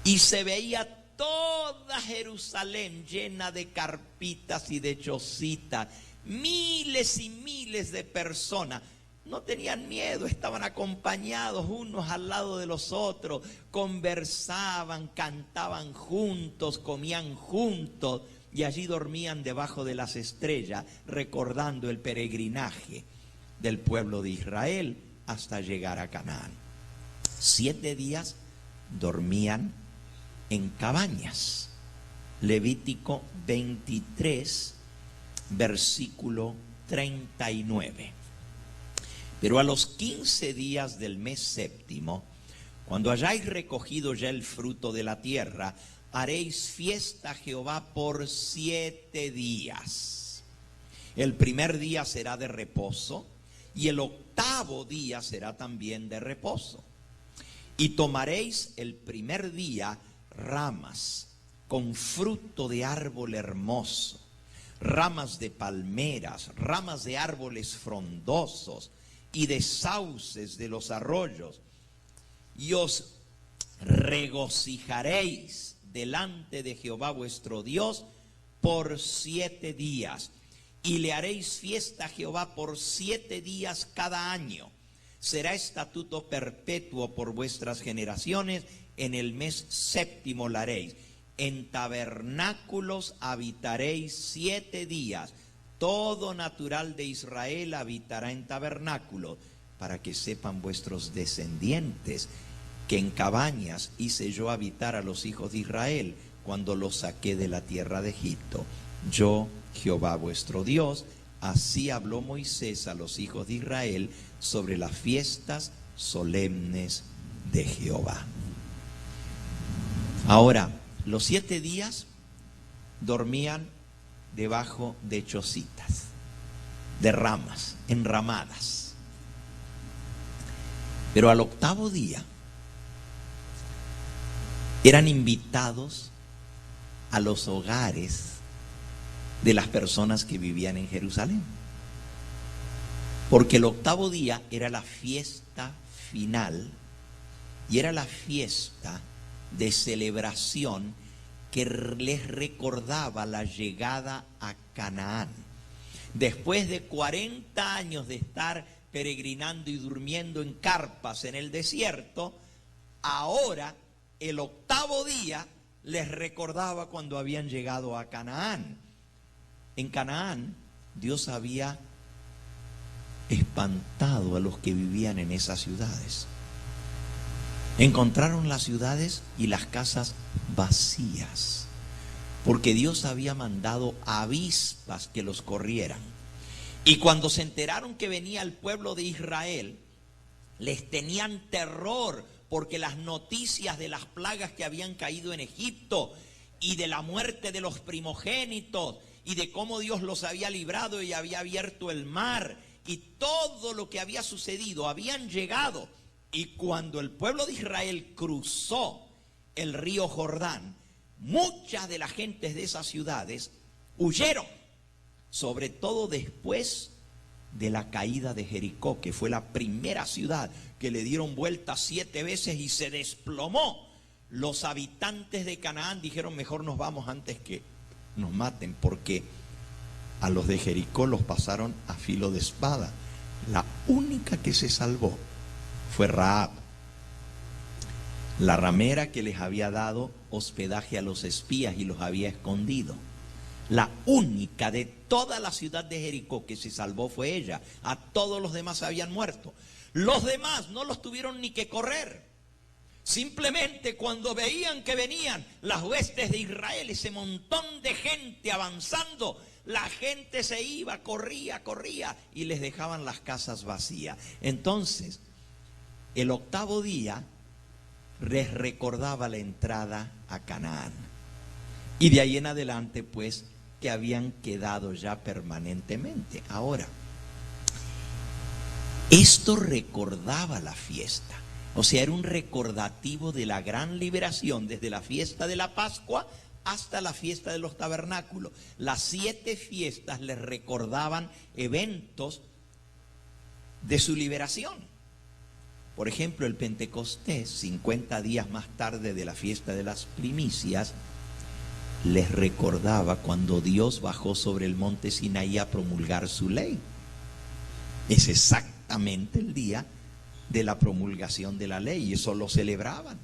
Y se veía toda Jerusalén llena de carpitas y de chocitas. Miles y miles de personas. No tenían miedo, estaban acompañados unos al lado de los otros. Conversaban, cantaban juntos, comían juntos. Y allí dormían debajo de las estrellas, recordando el peregrinaje del pueblo de Israel hasta llegar a Canaán. 7 días dormían en cabañas. Levítico 23, versículo 39. Pero a los 15 días del mes séptimo, cuando hayáis recogido ya el fruto de la tierra, haréis fiesta a Jehová por 7 días. El primer día será de reposo y el 8º día será también de reposo. Y tomaréis el primer día ramas con fruto de árbol hermoso, ramas de palmeras, ramas de árboles frondosos y de sauces de los arroyos, y os regocijaréis delante de Jehová vuestro Dios por 7 días, y le haréis fiesta a Jehová por 7 días cada año. Será estatuto perpetuo por vuestras generaciones, en el mes séptimo la haréis. En tabernáculos habitaréis 7 días. Todo natural de Israel habitará en tabernáculos, para que sepan vuestros descendientes que en cabañas hice yo habitar a los hijos de Israel cuando los saqué de la tierra de Egipto. Yo, Jehová vuestro Dios. Así habló Moisés a los hijos de Israel sobre las fiestas solemnes de Jehová. Ahora, los 7 días dormían debajo de chocitas, de ramas, enramadas. Pero al 8º día eran invitados a los hogares de las personas que vivían en Jerusalén. Porque el 8º día era la fiesta final y era la fiesta de celebración que les recordaba la llegada a Canaán. Después de 40 años de estar peregrinando y durmiendo en carpas en el desierto, ahora el 8º día les recordaba cuando habían llegado a Canaán. En Canaán, Dios había espantado a los que vivían en esas ciudades. Encontraron las ciudades y las casas vacías, porque Dios había mandado avispas que los corrieran. Y cuando se enteraron que venía el pueblo de Israel, les tenían terror, porque las noticias de las plagas que habían caído en Egipto y de la muerte de los primogénitos y de cómo Dios los había librado y había abierto el mar y todo lo que había sucedido, habían llegado. Y cuando el pueblo de Israel cruzó el río Jordán, muchas de las gentes de esas ciudades huyeron, sobre todo después de la caída de Jericó, que fue la primera ciudad que le dieron vuelta 7 veces y se desplomó. Los habitantes de Canaán dijeron: mejor nos vamos antes que nos maten, porque a los de Jericó los pasaron a filo de espada. La única que se salvó fue Rahab, la ramera que les había dado hospedaje a los espías y los había escondido. La única de toda la ciudad de Jericó que se salvó fue ella. A todos los demás habían muerto. Los demás no los tuvieron ni que correr. Simplemente cuando veían que venían las huestes de Israel, ese montón de gente avanzando, la gente se iba, corría y les dejaban las casas vacías. Entonces, el 8º día les recordaba la entrada a Canaán. Y de ahí en adelante, pues, que habían quedado ya permanentemente. Ahora, esto recordaba la fiesta. O sea, era un recordativo de la gran liberación desde la fiesta de la Pascua hasta la fiesta de los tabernáculos. Las 7 fiestas les recordaban eventos de su liberación. Por ejemplo, el Pentecostés, 50 días más tarde de la fiesta de las primicias, les recordaba cuando Dios bajó sobre el monte Sinaí a promulgar su ley. Es exactamente el día de la promulgación de la ley, y eso lo celebraban.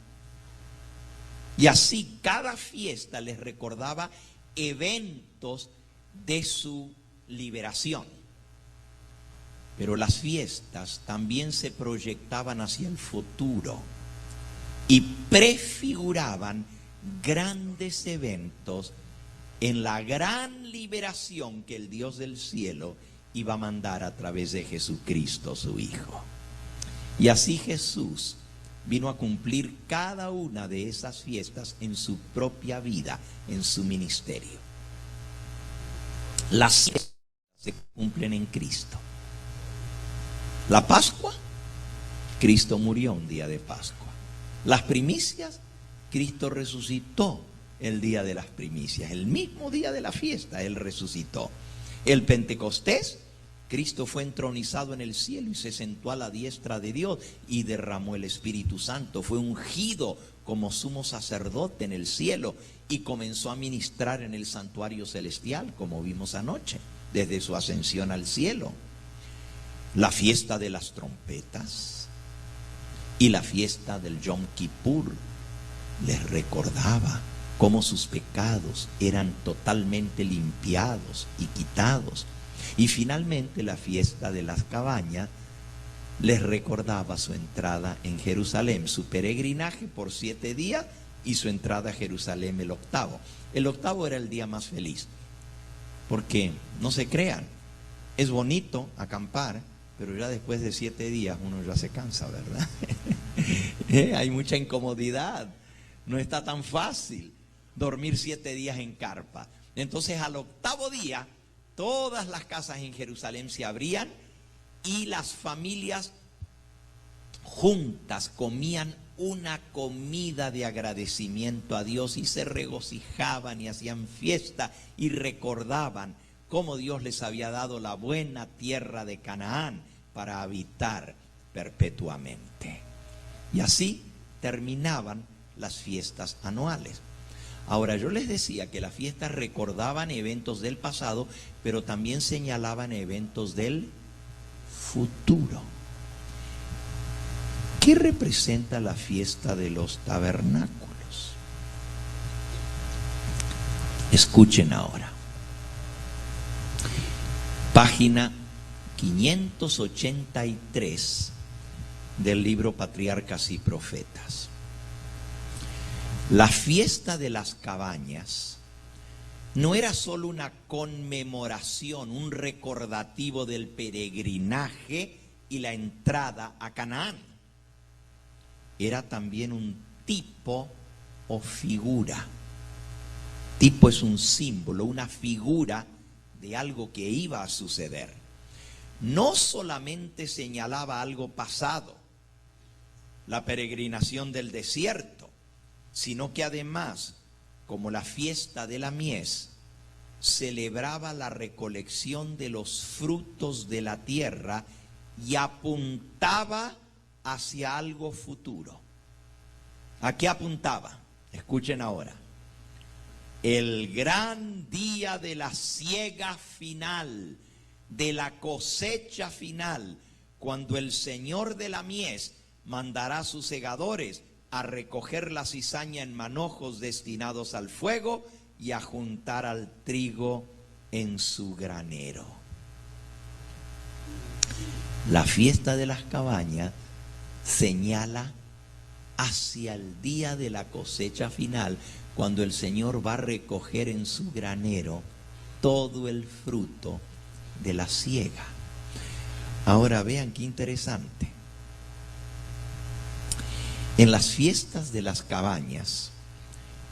Y así cada fiesta les recordaba eventos de su liberación. Pero las fiestas también se proyectaban hacia el futuro y prefiguraban grandes eventos en la gran liberación que el Dios del cielo iba a mandar a través de Jesucristo, su Hijo. Y así Jesús vino a cumplir cada una de esas fiestas en su propia vida, en su ministerio. Las fiestas se cumplen en Cristo. La Pascua, Cristo murió un día de Pascua. Las primicias, Cristo resucitó el día de las primicias. El mismo día de la fiesta, Él resucitó. El Pentecostés, Cristo fue entronizado en el cielo y se sentó a la diestra de Dios y derramó el Espíritu Santo. Fue ungido como sumo sacerdote en el cielo y comenzó a ministrar en el santuario celestial, como vimos anoche, desde su ascensión al cielo. La fiesta de las trompetas y la fiesta del Yom Kippur les recordaba cómo sus pecados eran totalmente limpiados y quitados. Y finalmente la fiesta de las cabañas les recordaba su entrada en Jerusalén, su peregrinaje por 7 días y su entrada a Jerusalén el 8º. El 8º era el día más feliz, porque no se crean, es bonito acampar, pero ya después de 7 días uno ya se cansa, ¿verdad? Hay mucha incomodidad, no está tan fácil dormir 7 días en carpa. Entonces al 8º día todas las casas en Jerusalén se abrían y las familias juntas comían una comida de agradecimiento a Dios y se regocijaban y hacían fiesta y recordaban cómo Dios les había dado la buena tierra de Canaán para habitar perpetuamente. Y así terminaban las fiestas anuales. Ahora, yo les decía que las fiestas recordaban eventos del pasado, pero también señalaban eventos del futuro. ¿Qué representa la fiesta de los tabernáculos? Escuchen ahora. Página 583 del libro Patriarcas y Profetas. La fiesta de las cabañas no era solo una conmemoración, un recordativo del peregrinaje y la entrada a Canaán. Era también un tipo o figura. Tipo es un símbolo, una figura de algo que iba a suceder. No solamente señalaba algo pasado, la peregrinación del desierto, sino que además, como la fiesta de la mies, celebraba la recolección de los frutos de la tierra y apuntaba hacia algo futuro. ¿A qué apuntaba? Escuchen ahora. El gran día de la siega final, de la cosecha final, cuando el Señor de la mies mandará a sus segadores a recoger la cizaña en manojos destinados al fuego y a juntar al trigo en su granero. La fiesta de las cabañas señala hacia el día de la cosecha final, cuando el Señor va a recoger en su granero todo el fruto de la siega. Ahora vean qué interesante. En las fiestas de las cabañas,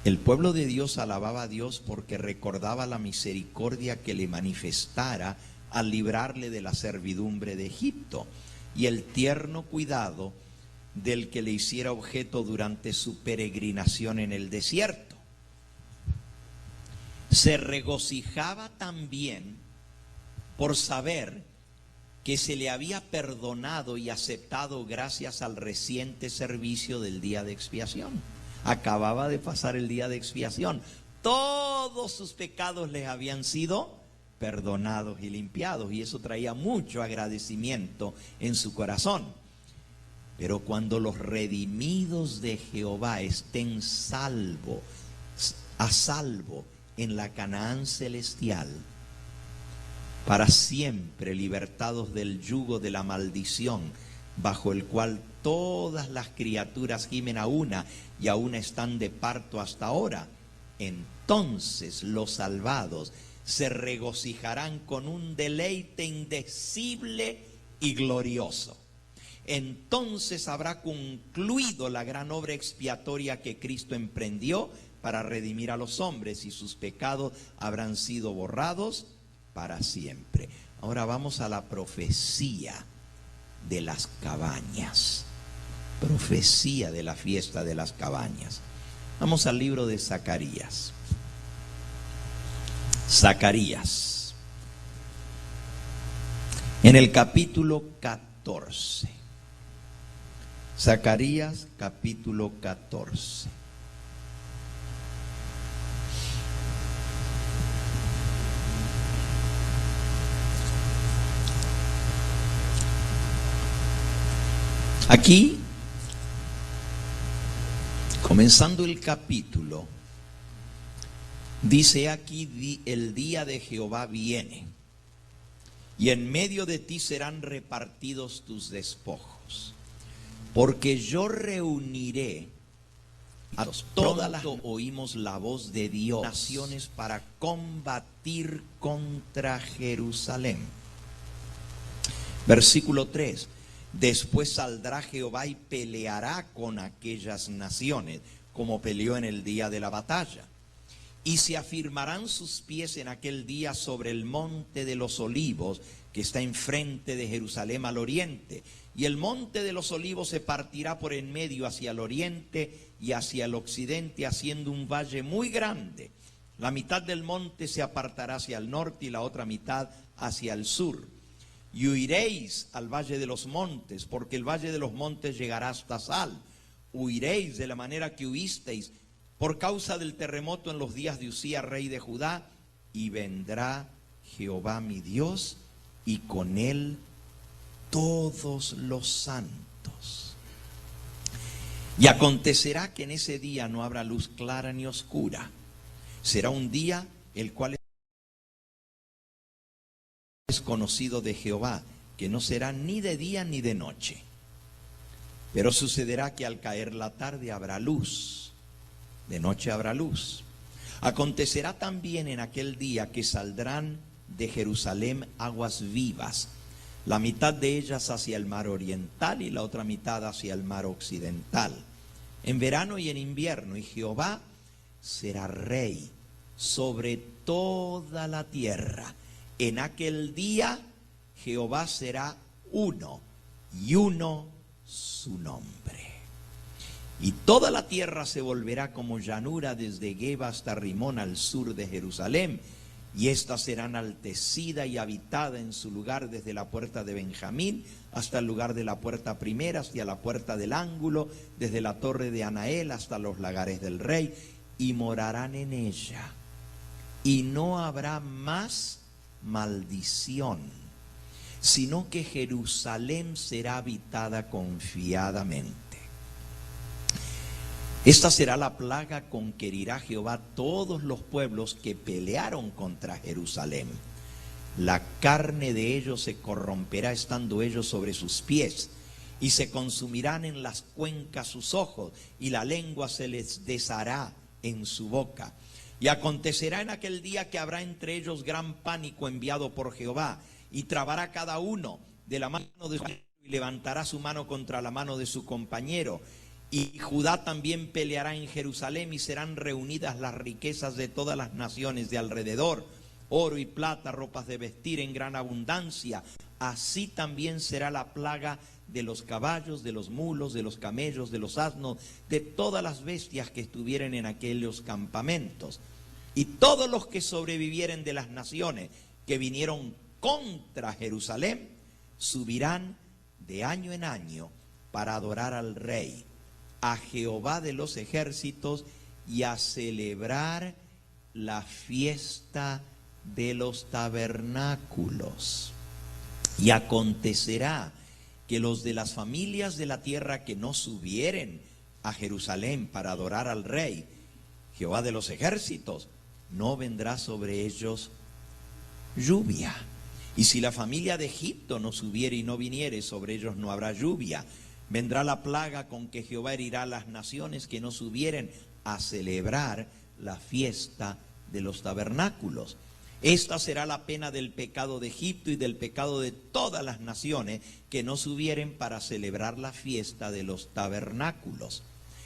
el pueblo de Dios alababa a Dios porque recordaba la misericordia que le manifestara al librarle de la servidumbre de Egipto y el tierno cuidado del que le hiciera objeto durante su peregrinación en el desierto. Se regocijaba también por saber que se le había perdonado y aceptado gracias al reciente servicio del día de expiación. Acababa de pasar el día de expiación. Todos sus pecados les habían sido perdonados y limpiados, y eso traía mucho agradecimiento en su corazón. Pero cuando los redimidos de Jehová estén a salvo en la Canaán celestial, para siempre libertados del yugo de la maldición, bajo el cual todas las criaturas gimen a una y a una están de parto hasta ahora, entonces los salvados se regocijarán con un deleite indecible y glorioso. Entonces habrá concluido la gran obra expiatoria que Cristo emprendió para redimir a los hombres, y sus pecados habrán sido borrados para siempre. Ahora vamos a la profecía de las cabañas. Profecía de la fiesta de las cabañas. Vamos al libro de Zacarías. Zacarías. En el capítulo 14. Zacarías capítulo 14. Aquí, comenzando el capítulo, dice aquí: el día de Jehová viene, y en medio de ti serán repartidos tus despojos, porque yo reuniré a todas las... Oímos la voz de Dios, naciones, para combatir contra Jerusalén. Versículo 3. Después saldrá Jehová y peleará con aquellas naciones, como peleó en el día de la batalla. Y se afirmarán sus pies en aquel día sobre el monte de los olivos, que está enfrente de Jerusalén al oriente. Y el monte de los olivos se partirá por en medio hacia el oriente y hacia el occidente, haciendo un valle muy grande. La mitad del monte se apartará hacia el norte y la otra mitad hacia el sur. Y huiréis al valle de los montes, porque el valle de los montes llegará hasta Sal. Huiréis de la manera que huisteis por causa del terremoto en los días de Usías, rey de Judá, y vendrá Jehová mi Dios, y con él todos los santos. Y acontecerá que en ese día no habrá luz clara ni oscura. Será un día el cual es conocido de Jehová, que no será ni de día ni de noche. Pero sucederá que al caer la tarde habrá luz, de noche habrá luz. Acontecerá también en aquel día que saldrán de Jerusalén aguas vivas, la mitad de ellas hacia el mar oriental y la otra mitad hacia el mar occidental, en verano y en invierno, y Jehová será rey sobre toda la tierra. En aquel día Jehová será uno, y uno su nombre. Y toda la tierra se volverá como llanura desde Geba hasta Rimón al sur de Jerusalén. Y ésta será enaltecida y habitada en su lugar desde la puerta de Benjamín hasta el lugar de la puerta primera, hacia la puerta del ángulo, desde la torre de Anael hasta los lagares del rey, y morarán en ella. Y no habrá más maldición, sino que Jerusalén será habitada confiadamente. Esta será la plaga con que herirá Jehová todos los pueblos que pelearon contra Jerusalén. La carne de ellos se corromperá estando ellos sobre sus pies, y se consumirán en las cuencas sus ojos, y la lengua se les deshará en su boca. Y acontecerá en aquel día que habrá entre ellos gran pánico enviado por Jehová, y trabará cada uno de la mano de su compañero, y levantará su mano contra la mano de su compañero. Y Judá también peleará en Jerusalén, y serán reunidas las riquezas de todas las naciones de alrededor, oro y plata, ropas de vestir en gran abundancia. Así también será la plaga de los caballos, de los mulos, de los camellos, de los asnos, de todas las bestias que estuvieren en aquellos campamentos. Y todos los que sobrevivieren de las naciones que vinieron contra Jerusalén, subirán de año en año para adorar al Rey, a Jehová de los ejércitos, y a celebrar la fiesta de los tabernáculos. Y acontecerá que los de las familias de la tierra que no subieren a Jerusalén para adorar al Rey, Jehová de los ejércitos, no vendrá sobre ellos lluvia. Y si la familia de Egipto no subiere y no viniere, sobre ellos no habrá lluvia. Vendrá la plaga con que Jehová herirá a las naciones que no subieren a celebrar la fiesta de los tabernáculos. Esta será la pena del pecado de Egipto y del pecado de todas las naciones que no subieren para celebrar la fiesta de los tabernáculos.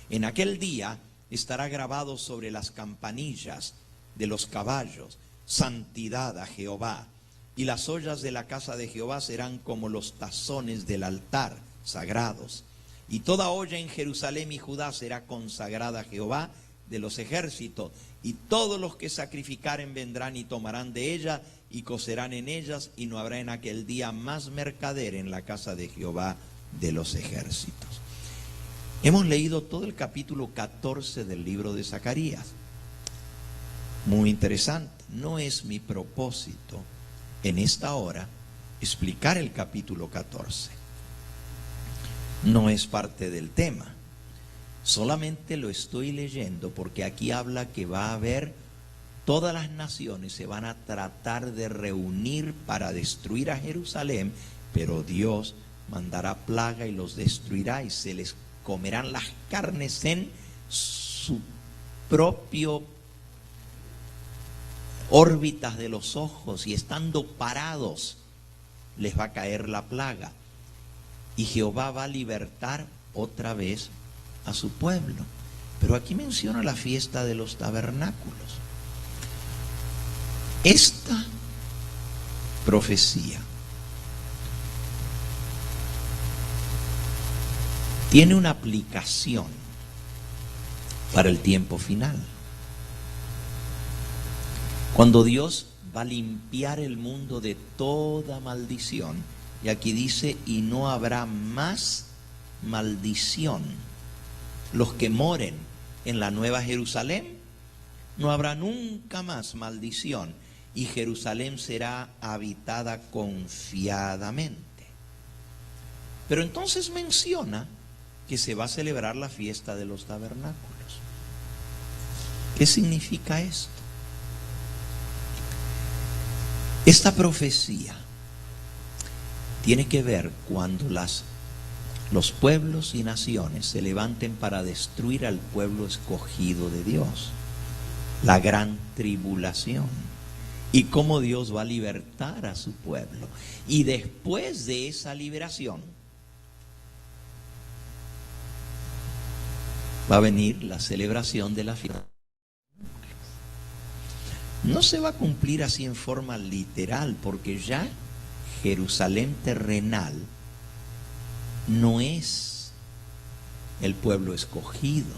En aquel día estará grabado sobre las campanillas de los caballos: santidad a Jehová. Y las ollas de la casa de Jehová serán como los tazones del altar, sagrados. Y toda olla en Jerusalén y Judá será consagrada a Jehová de los ejércitos. Y todos los que sacrificaren vendrán y tomarán de ella y cocerán en ellas, y no habrá en aquel día más mercader en la casa de Jehová de los ejércitos. Hemos leído todo el capítulo 14 del libro de Zacarías. Muy interesante. No es mi propósito en esta hora explicar el capítulo 14. No es parte del tema. Solamente lo estoy leyendo porque aquí habla que va a haber, todas las naciones se van a tratar de reunir para destruir a Jerusalén, pero Dios mandará plaga y los destruirá, y se les comerán las carnes en su propio órbitas de los ojos, y estando parados les va a caer la plaga. Y Jehová va a libertar otra vez a su pueblo. Pero aquí menciona la fiesta de los tabernáculos. Esta profecía tiene una aplicación para el tiempo final. Cuando Dios va a limpiar el mundo de toda maldición, y aquí dice, y no habrá más maldición. Los que moren en la Nueva Jerusalén, no habrá nunca más maldición, y Jerusalén será habitada confiadamente. Pero entonces menciona que se va a celebrar la fiesta de los tabernáculos. ¿Qué significa esto? Esta profecía tiene que ver cuando los pueblos y naciones se levanten para destruir al pueblo escogido de Dios, la gran tribulación, y cómo Dios va a libertar a su pueblo. Y después de esa liberación va a venir la celebración de la fiesta. No se va a cumplir así en forma literal, porque ya Jerusalén terrenal no es el pueblo escogido.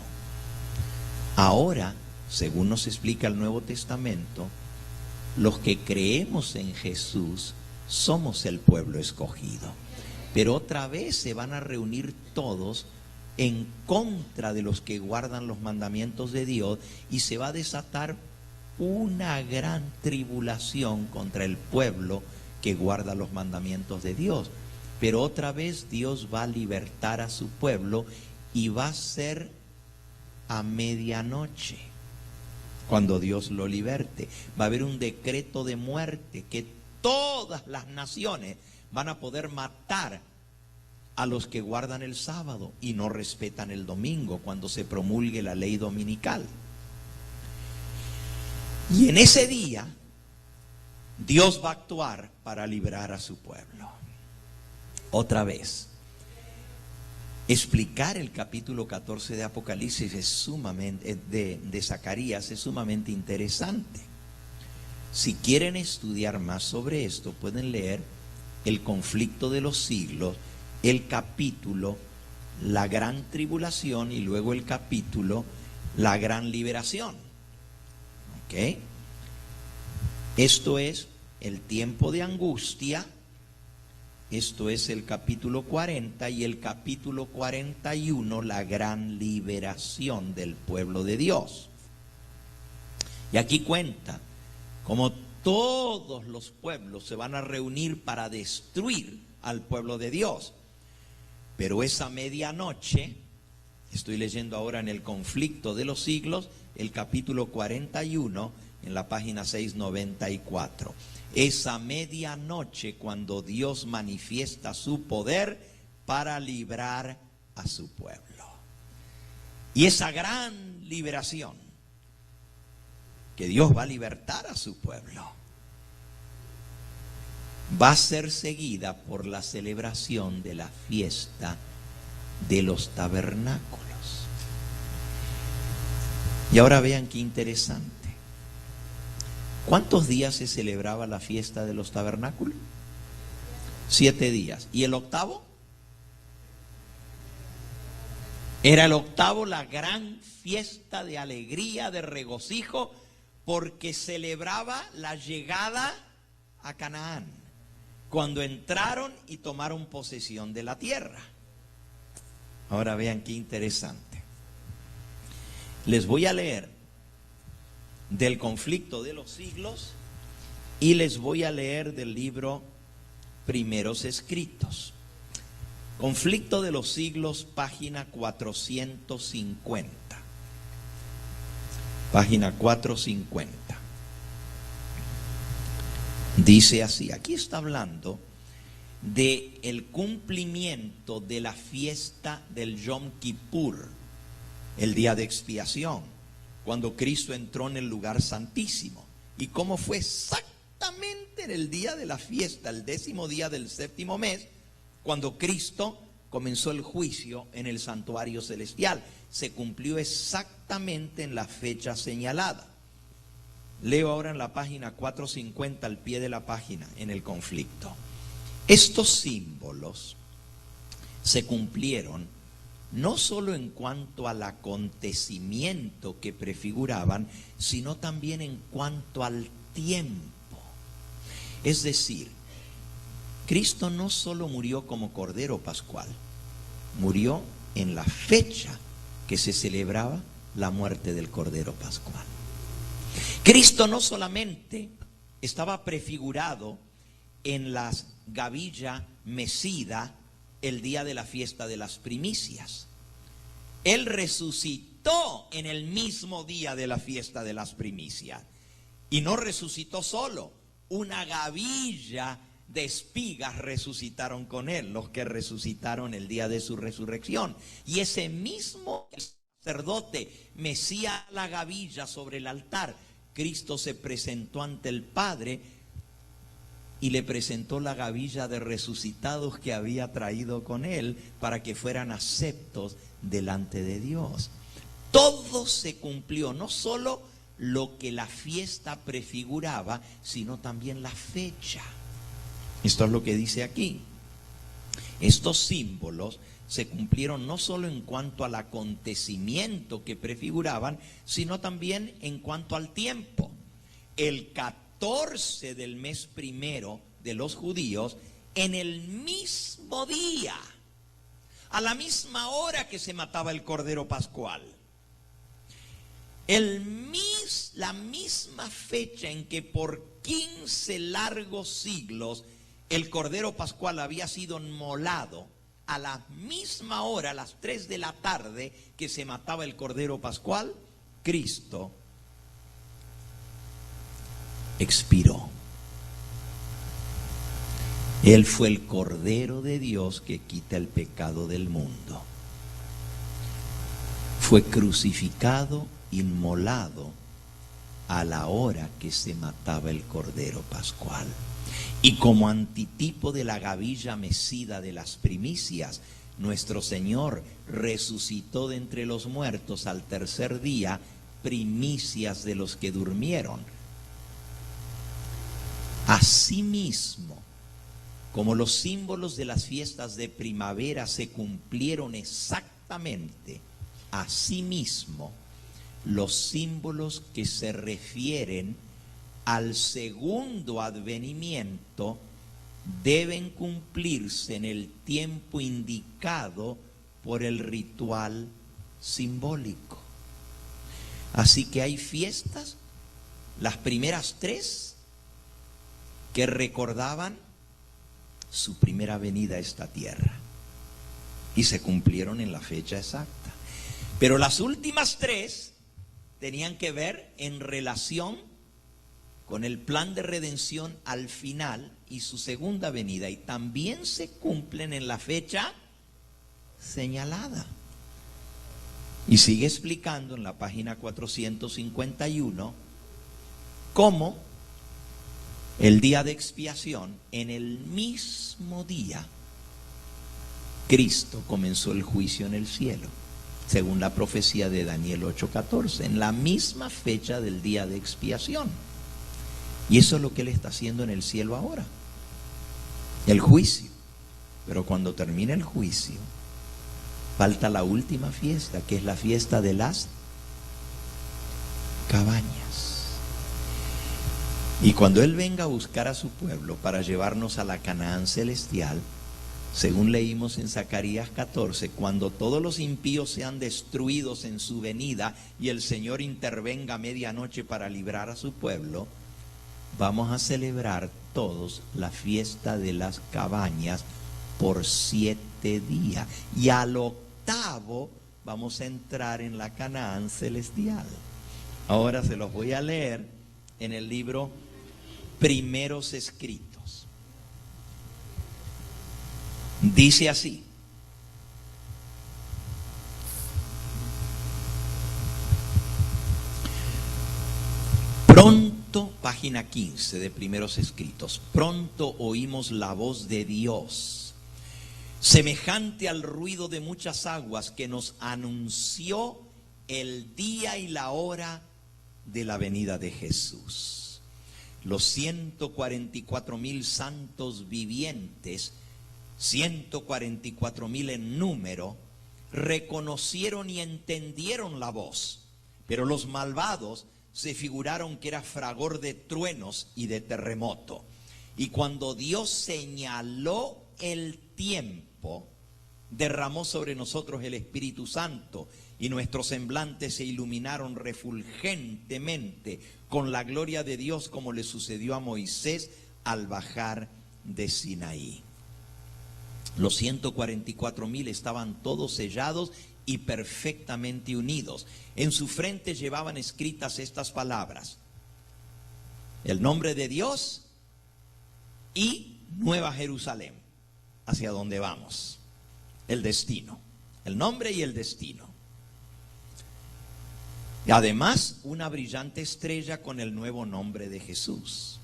Ahora, según nos explica el Nuevo Testamento, los que creemos en Jesús somos el pueblo escogido. Pero otra vez se van a reunir todos en contra de los que guardan los mandamientos de Dios y se va a desatar una gran tribulación contra el pueblo que guarda los mandamientos de Dios. Pero otra vez Dios va a libertar a su pueblo y va a ser a medianoche cuando Dios lo liberte. Va a haber un decreto de muerte que todas las naciones van a poder matar a los que guardan el sábado y no respetan el domingo cuando se promulgue la ley dominical. Y en ese día Dios va a actuar para librar a su pueblo. Otra vez, explicar el capítulo 14 de Apocalipsis es sumamente, de Zacarías, es sumamente interesante. Si quieren estudiar más sobre esto, pueden leer El conflicto de los siglos, el capítulo La gran tribulación y luego el capítulo La gran liberación. ¿Ok? Esto es el tiempo de angustia. Esto es el capítulo 40 y el capítulo 41, la gran liberación del pueblo de Dios. Y aquí cuenta cómo todos los pueblos se van a reunir para destruir al pueblo de Dios. Pero esa medianoche, estoy leyendo ahora en el conflicto de los siglos, el capítulo 41, en la página 694. Esa medianoche cuando Dios manifiesta su poder para librar a su pueblo. Y esa gran liberación que Dios va a libertar a su pueblo va a ser seguida por la celebración de la fiesta de los tabernáculos. Y ahora vean qué interesante. ¿Cuántos días se celebraba la fiesta de los tabernáculos? 7 días. ¿Y el octavo? Era el octavo la gran fiesta de alegría, de regocijo, porque celebraba la llegada a Canaán, cuando entraron y tomaron posesión de la tierra. Ahora vean qué interesante. Les voy a leer del conflicto de los siglos y les voy a leer del libro Primeros Escritos. Conflicto de los siglos, página 450. Página 450. Dice así, aquí está hablando de el cumplimiento de la fiesta del Yom Kippur, el día de expiación, cuando Cristo entró en el lugar santísimo. Y cómo fue exactamente en el día de la fiesta, el 10º día del 7º mes, cuando Cristo comenzó el juicio en el santuario celestial. Se cumplió exactamente en la fecha señalada. Leo ahora en la página 450, al pie de la página, en el conflicto. Estos símbolos se cumplieron no solo en cuanto al acontecimiento que prefiguraban, sino también en cuanto al tiempo. Es decir, Cristo no solo murió como Cordero Pascual, murió en la fecha que se celebraba la muerte del Cordero Pascual. Cristo no solamente estaba prefigurado en la gavilla mecida el día de la fiesta de las primicias. Él resucitó en el mismo día de la fiesta de las primicias. Y no resucitó solo, una gavilla de espigas resucitaron con él, los que resucitaron el día de su resurrección. Y ese mismo sacerdote mecía la gavilla sobre el altar. Cristo se presentó ante el Padre y le presentó la gavilla de resucitados que había traído con él para que fueran aceptos delante de Dios. Todo se cumplió, no solo lo que la fiesta prefiguraba, sino también la fecha. Esto es lo que dice aquí. Estos símbolos se cumplieron no solo en cuanto al acontecimiento que prefiguraban, sino también en cuanto al tiempo. El 14 del mes primero de los judíos, en el mismo día, a la misma hora que se mataba el Cordero Pascual, la misma fecha en que por 15 largos siglos el Cordero Pascual había sido inmolado, a la misma hora, a las 3 de la tarde que se mataba el Cordero Pascual, Cristo expiró. Él fue el Cordero de Dios que quita el pecado del mundo. Fue crucificado, inmolado a la hora que se mataba el Cordero Pascual. Y como antitipo de la gavilla mecida de las primicias, nuestro Señor resucitó de entre los muertos al tercer día, primicias de los que durmieron. Asimismo, como los símbolos de las fiestas de primavera se cumplieron exactamente, asimismo, los símbolos que se refieren al segundo advenimiento deben cumplirse en el tiempo indicado por el ritual simbólico. Así que hay fiestas, las primeras 3, que recordaban su primera venida a esta tierra y se cumplieron en la fecha exacta. Pero las últimas 3 tenían que ver en relación con el plan de redención al final y su segunda venida, y también se cumplen en la fecha señalada. Y sigue explicando en la página 451 cómo el día de expiación, en el mismo día, Cristo comenzó el juicio en el cielo, según la profecía de Daniel 8:14, en la misma fecha del día de expiación. Y eso es lo que Él está haciendo en el cielo ahora, el juicio. Pero cuando termine el juicio, falta la última fiesta, que es la fiesta de las cabañas. Y cuando Él venga a buscar a su pueblo para llevarnos a la Canaán celestial, según leímos en Zacarías 14, cuando todos los impíos sean destruidos en su venida y el Señor intervenga a medianoche para librar a su pueblo, vamos a celebrar todos la fiesta de las cabañas por 7 días. Y al 8º vamos a entrar en la Canaán celestial. Ahora se los voy a leer en el libro Primeros Escritos. Dice así: pronto, página 15 de Primeros Escritos, pronto oímos la voz de Dios, semejante al ruido de muchas aguas, que nos anunció el día y la hora de la venida de Jesús. Los 144,000 santos vivientes, 144,000 en número, reconocieron y entendieron la voz, pero los malvados se figuraron que era fragor de truenos y de terremoto. Y cuando Dios señaló el tiempo, derramó sobre nosotros el Espíritu Santo, y nuestros semblantes se iluminaron refulgentemente con la gloria de Dios, como le sucedió a Moisés al bajar de Sinaí. Los 144,000 estaban todos sellados y perfectamente unidos. En su frente llevaban escritas estas palabras: el nombre de Dios y Nueva Jerusalén, hacia donde vamos, el destino, el nombre y el destino. Y además, una brillante estrella con el nuevo nombre de Jesús.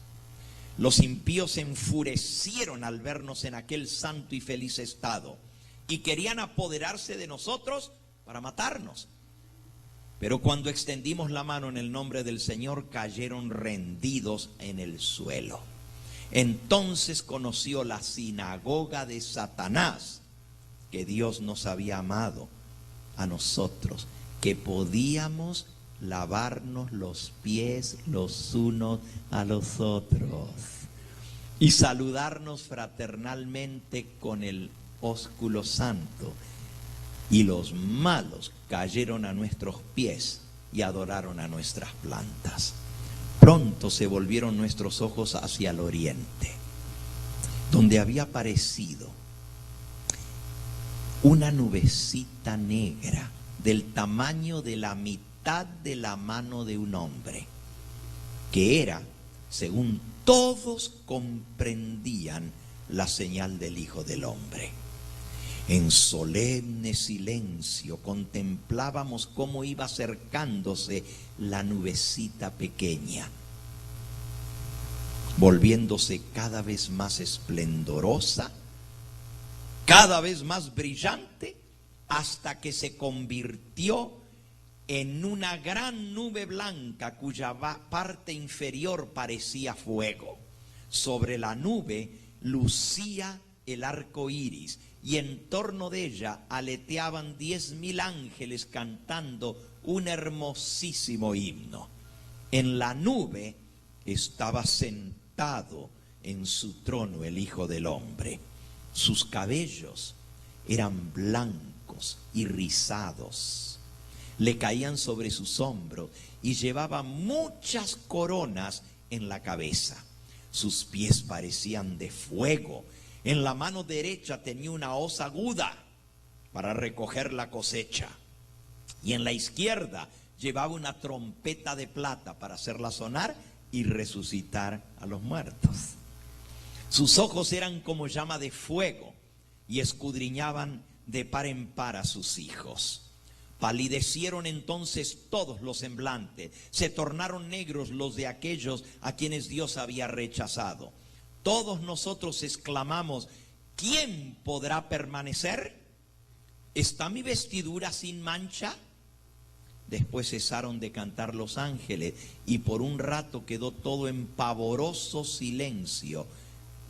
Los impíos se enfurecieron al vernos en aquel santo y feliz estado y querían apoderarse de nosotros para matarnos. Pero cuando extendimos la mano en el nombre del Señor, cayeron rendidos en el suelo. Entonces conoció la sinagoga de Satanás, que Dios nos había amado a nosotros, que podíamos lavarnos los pies los unos a los otros y saludarnos fraternalmente con el ósculo santo. Y los malos cayeron a nuestros pies y adoraron a nuestras plantas. Pronto se volvieron nuestros ojos hacia el oriente, donde había aparecido una nubecita negra del tamaño de la mitad de la mano de un hombre, que era, según todos comprendían, la señal del Hijo del Hombre. En solemne silencio contemplábamos cómo iba acercándose la nubecita pequeña, volviéndose cada vez más esplendorosa, cada vez más brillante, hasta que se convirtió en una gran nube blanca cuya parte inferior parecía fuego. Sobre la nube lucía el arco iris, y en torno de ella aleteaban 10,000 ángeles cantando un hermosísimo himno. En la nube estaba sentado en su trono el Hijo del Hombre. Sus cabellos eran blancos y rizados, le caían sobre sus hombros y llevaba muchas coronas en la cabeza. Sus pies parecían de fuego. En la mano derecha tenía una hoz aguda para recoger la cosecha, y en la izquierda llevaba una trompeta de plata para hacerla sonar y resucitar a los muertos. Sus ojos eran como llama de fuego y escudriñaban de par en par a sus hijos. Palidecieron entonces todos los semblantes, se tornaron negros los de aquellos a quienes Dios había rechazado. Todos nosotros exclamamos: ¿quién podrá permanecer? ¿Está mi vestidura sin mancha? Después cesaron de cantar los ángeles y por un rato quedó todo en pavoroso silencio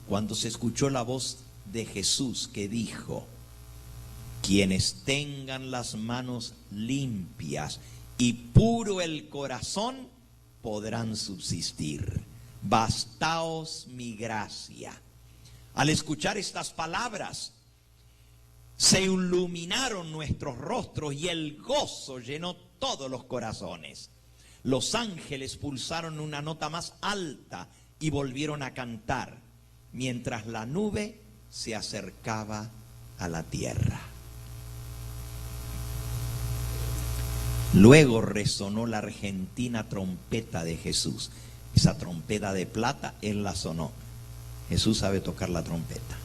cuando se escuchó la voz de Jesús que dijo: quienes tengan las manos limpias y puro el corazón podrán subsistir. Bastaos mi gracia. Al escuchar estas palabras, se iluminaron nuestros rostros y el gozo llenó todos los corazones. Los ángeles pulsaron una nota más alta y volvieron a cantar, mientras la nube se acercaba a la tierra. Luego resonó la argentina trompeta de Jesús. Esa trompeta de plata, él la sonó. Jesús sabe tocar la trompeta.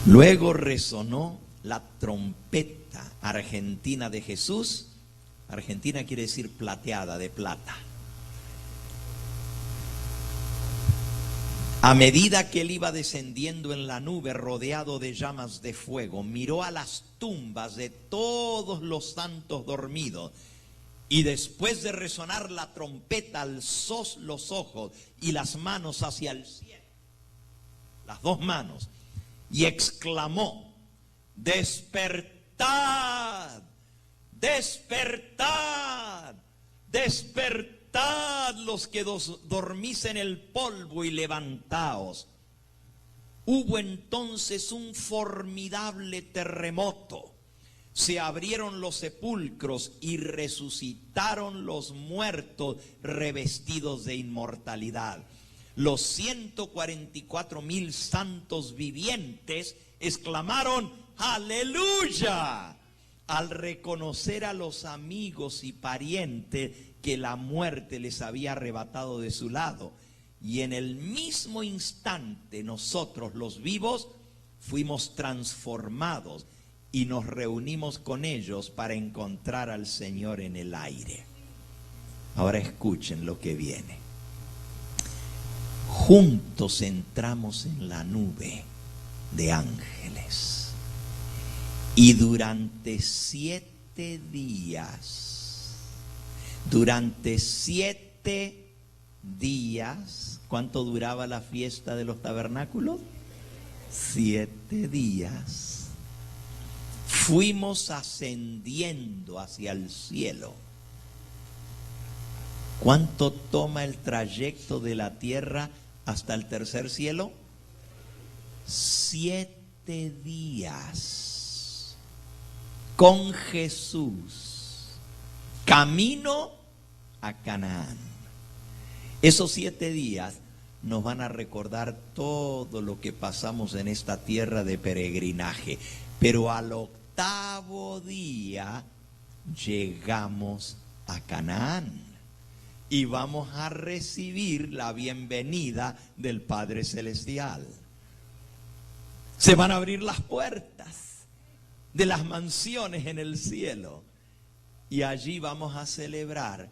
Luego resonó la trompeta argentina de Jesús. Argentina quiere decir plateada, de plata. A medida que él iba descendiendo en la nube rodeado de llamas de fuego, miró a las tumbas de todos los santos dormidos. Y después de resonar la trompeta, alzó los ojos y las manos hacia el cielo, las dos manos, y exclamó: despertad, despertad, despertad los que dormís en el polvo y levantaos. Hubo entonces un formidable terremoto. Se abrieron los sepulcros y resucitaron los muertos revestidos de inmortalidad. Los 144,000 santos vivientes exclamaron ¡aleluya!, al reconocer a los amigos y parientes que la muerte les había arrebatado de su lado. Y en el mismo instante nosotros, los vivos, fuimos transformados y nos reunimos con ellos para encontrar al Señor en el aire. Ahora escuchen lo que viene. Juntos entramos en la nube de ángeles y durante 7 días, durante 7 días. ¿Cuánto duraba la fiesta de los tabernáculos? 7 días. Fuimos ascendiendo hacia el cielo. ¿Cuánto toma el trayecto de la tierra hasta el tercer cielo? 7 días. Con Jesús. Camino a Canaán. Esos 7 días nos van a recordar todo lo que pasamos en esta tierra de peregrinaje. Pero al 8º día llegamos a Canaán y vamos a recibir la bienvenida del Padre Celestial. Se van a abrir las puertas de las mansiones en el cielo y allí vamos a celebrar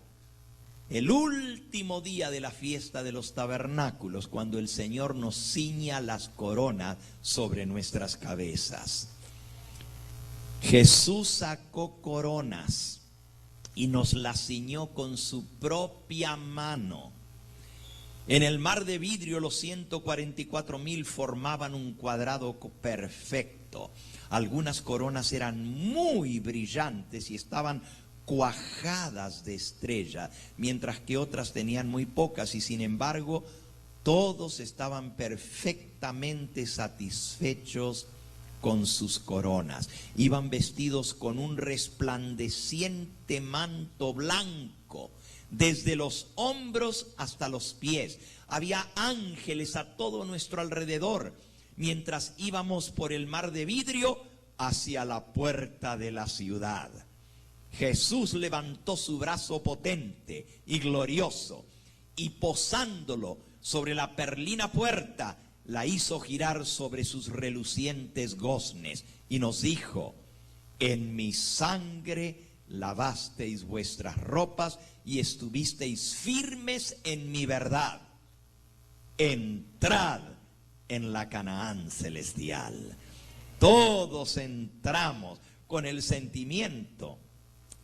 el último día de la fiesta de los tabernáculos, cuando el Señor nos ciña las coronas sobre nuestras cabezas. Jesús sacó coronas y nos las ciñó con su propia mano. En el mar de vidrio los 144,000 formaban un cuadrado perfecto. Algunas coronas eran muy brillantes y estaban cuajadas de estrella, mientras que otras tenían muy pocas, y sin embargo todos estaban perfectamente satisfechos con sus coronas. Iban vestidos con un resplandeciente manto blanco desde los hombros hasta los pies. Había ángeles a todo nuestro alrededor mientras íbamos por el mar de vidrio hacia la puerta de la ciudad. Jesús levantó su brazo potente y glorioso y posándolo sobre la perlina puerta, la hizo girar sobre sus relucientes goznes y nos dijo: en mi sangre lavasteis vuestras ropas y estuvisteis firmes en mi verdad. Entrad en la Canaán celestial. Todos entramos con el sentimiento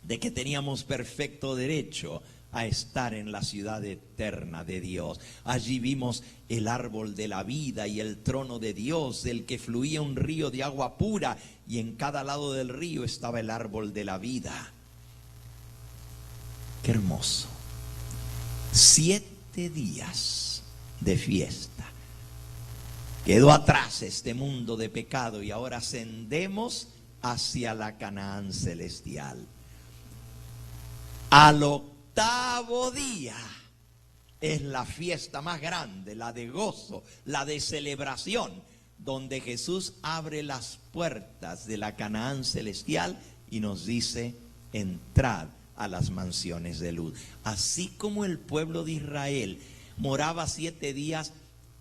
de que teníamos perfecto derecho a estar en la ciudad eterna de Dios. Allí vimos el árbol de la vida y el trono de Dios, del que fluía un río de agua pura, y en cada lado del río estaba el árbol de la vida. Qué hermoso. 7 días de fiesta. Quedó atrás este mundo de pecado y ahora ascendemos hacia la Canaán celestial. Al 8º día es la fiesta más grande, la de gozo, la de celebración, donde Jesús abre las puertas de la Canaán celestial y nos dice: entrad a las mansiones de luz. Así como el pueblo de Israel moraba 7 días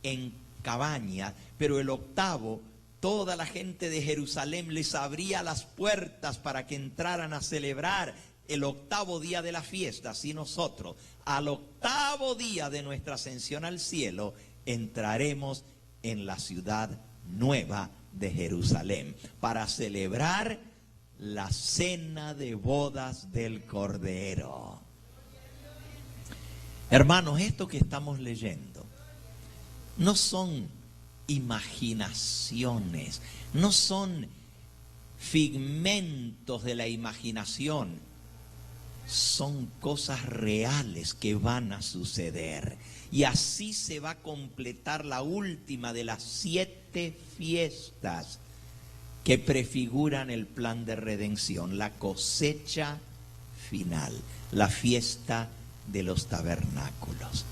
en cabaña, pero el 8º toda la gente de Jerusalén les abría las puertas para que entraran a celebrar el 8º día de la fiesta. Así nosotros, al 8º día de nuestra ascensión al cielo, entraremos en la ciudad nueva de Jerusalén para celebrar la cena de bodas del Cordero. Hermanos, esto que estamos leyendo no son imaginaciones, no son figmentos de la imaginación. Son cosas reales que van a suceder. Y así se va a completar la última de las 7 fiestas que prefiguran el plan de redención, la cosecha final, la fiesta de los tabernáculos.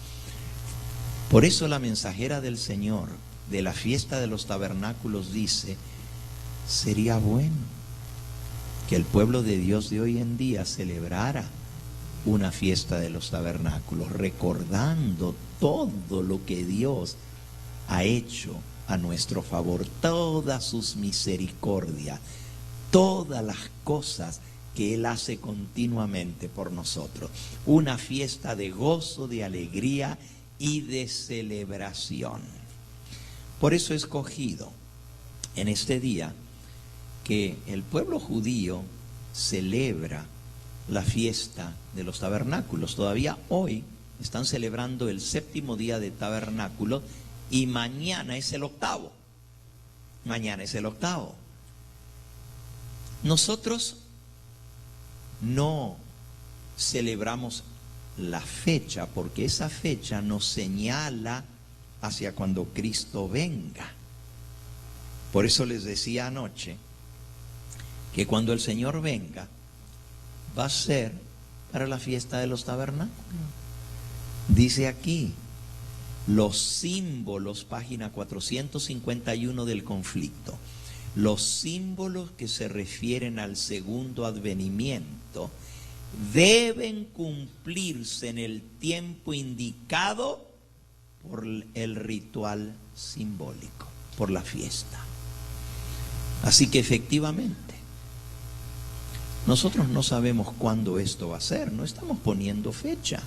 Por eso la mensajera del Señor de la fiesta de los tabernáculos dice: sería bueno que el pueblo de Dios de hoy en día celebrara una fiesta de los tabernáculos, recordando todo lo que Dios ha hecho a nuestro favor, todas sus misericordias, todas las cosas que Él hace continuamente por nosotros. Una fiesta de gozo, de alegría y de celebración. Por eso he escogido en este día que el pueblo judío celebra la fiesta de los tabernáculos. Todavía hoy están celebrando el 7º día de tabernáculo y mañana es el 8º. Mañana es el 8º. Nosotros no celebramos la fecha porque esa fecha nos señala hacia cuando Cristo venga. Por eso les decía anoche que cuando el Señor venga va a ser para la fiesta de los tabernáculos. Dice aquí, los símbolos, página 451 del conflicto, los símbolos que se refieren al segundo advenimiento deben cumplirse en el tiempo indicado por el ritual simbólico, por la fiesta. Así que efectivamente, nosotros no sabemos cuándo esto va a ser, no estamos poniendo fecha.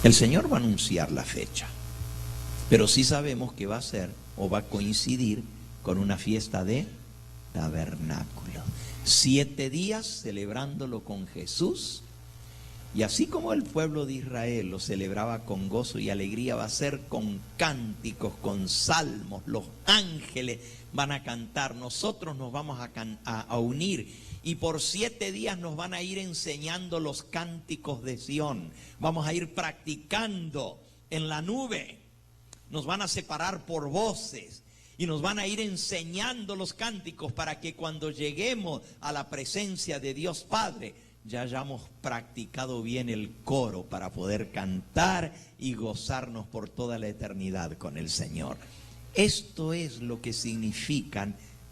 El Señor va a anunciar la fecha, pero sí sabemos que va a ser o va a coincidir con una fiesta de tabernáculo. 7 días celebrándolo con Jesús, y así como el pueblo de Israel lo celebraba con gozo y alegría, va a ser con cánticos, con salmos. Los ángeles van a cantar, nosotros nos vamos a unir, y por 7 días nos van a ir enseñando los cánticos de Sión. Vamos a ir practicando en la nube, nos van a separar por voces y nos van a ir enseñando los cánticos para que cuando lleguemos a la presencia de Dios Padre ya hayamos practicado bien el coro para poder cantar y gozarnos por toda la eternidad con el Señor. Esto es lo que significan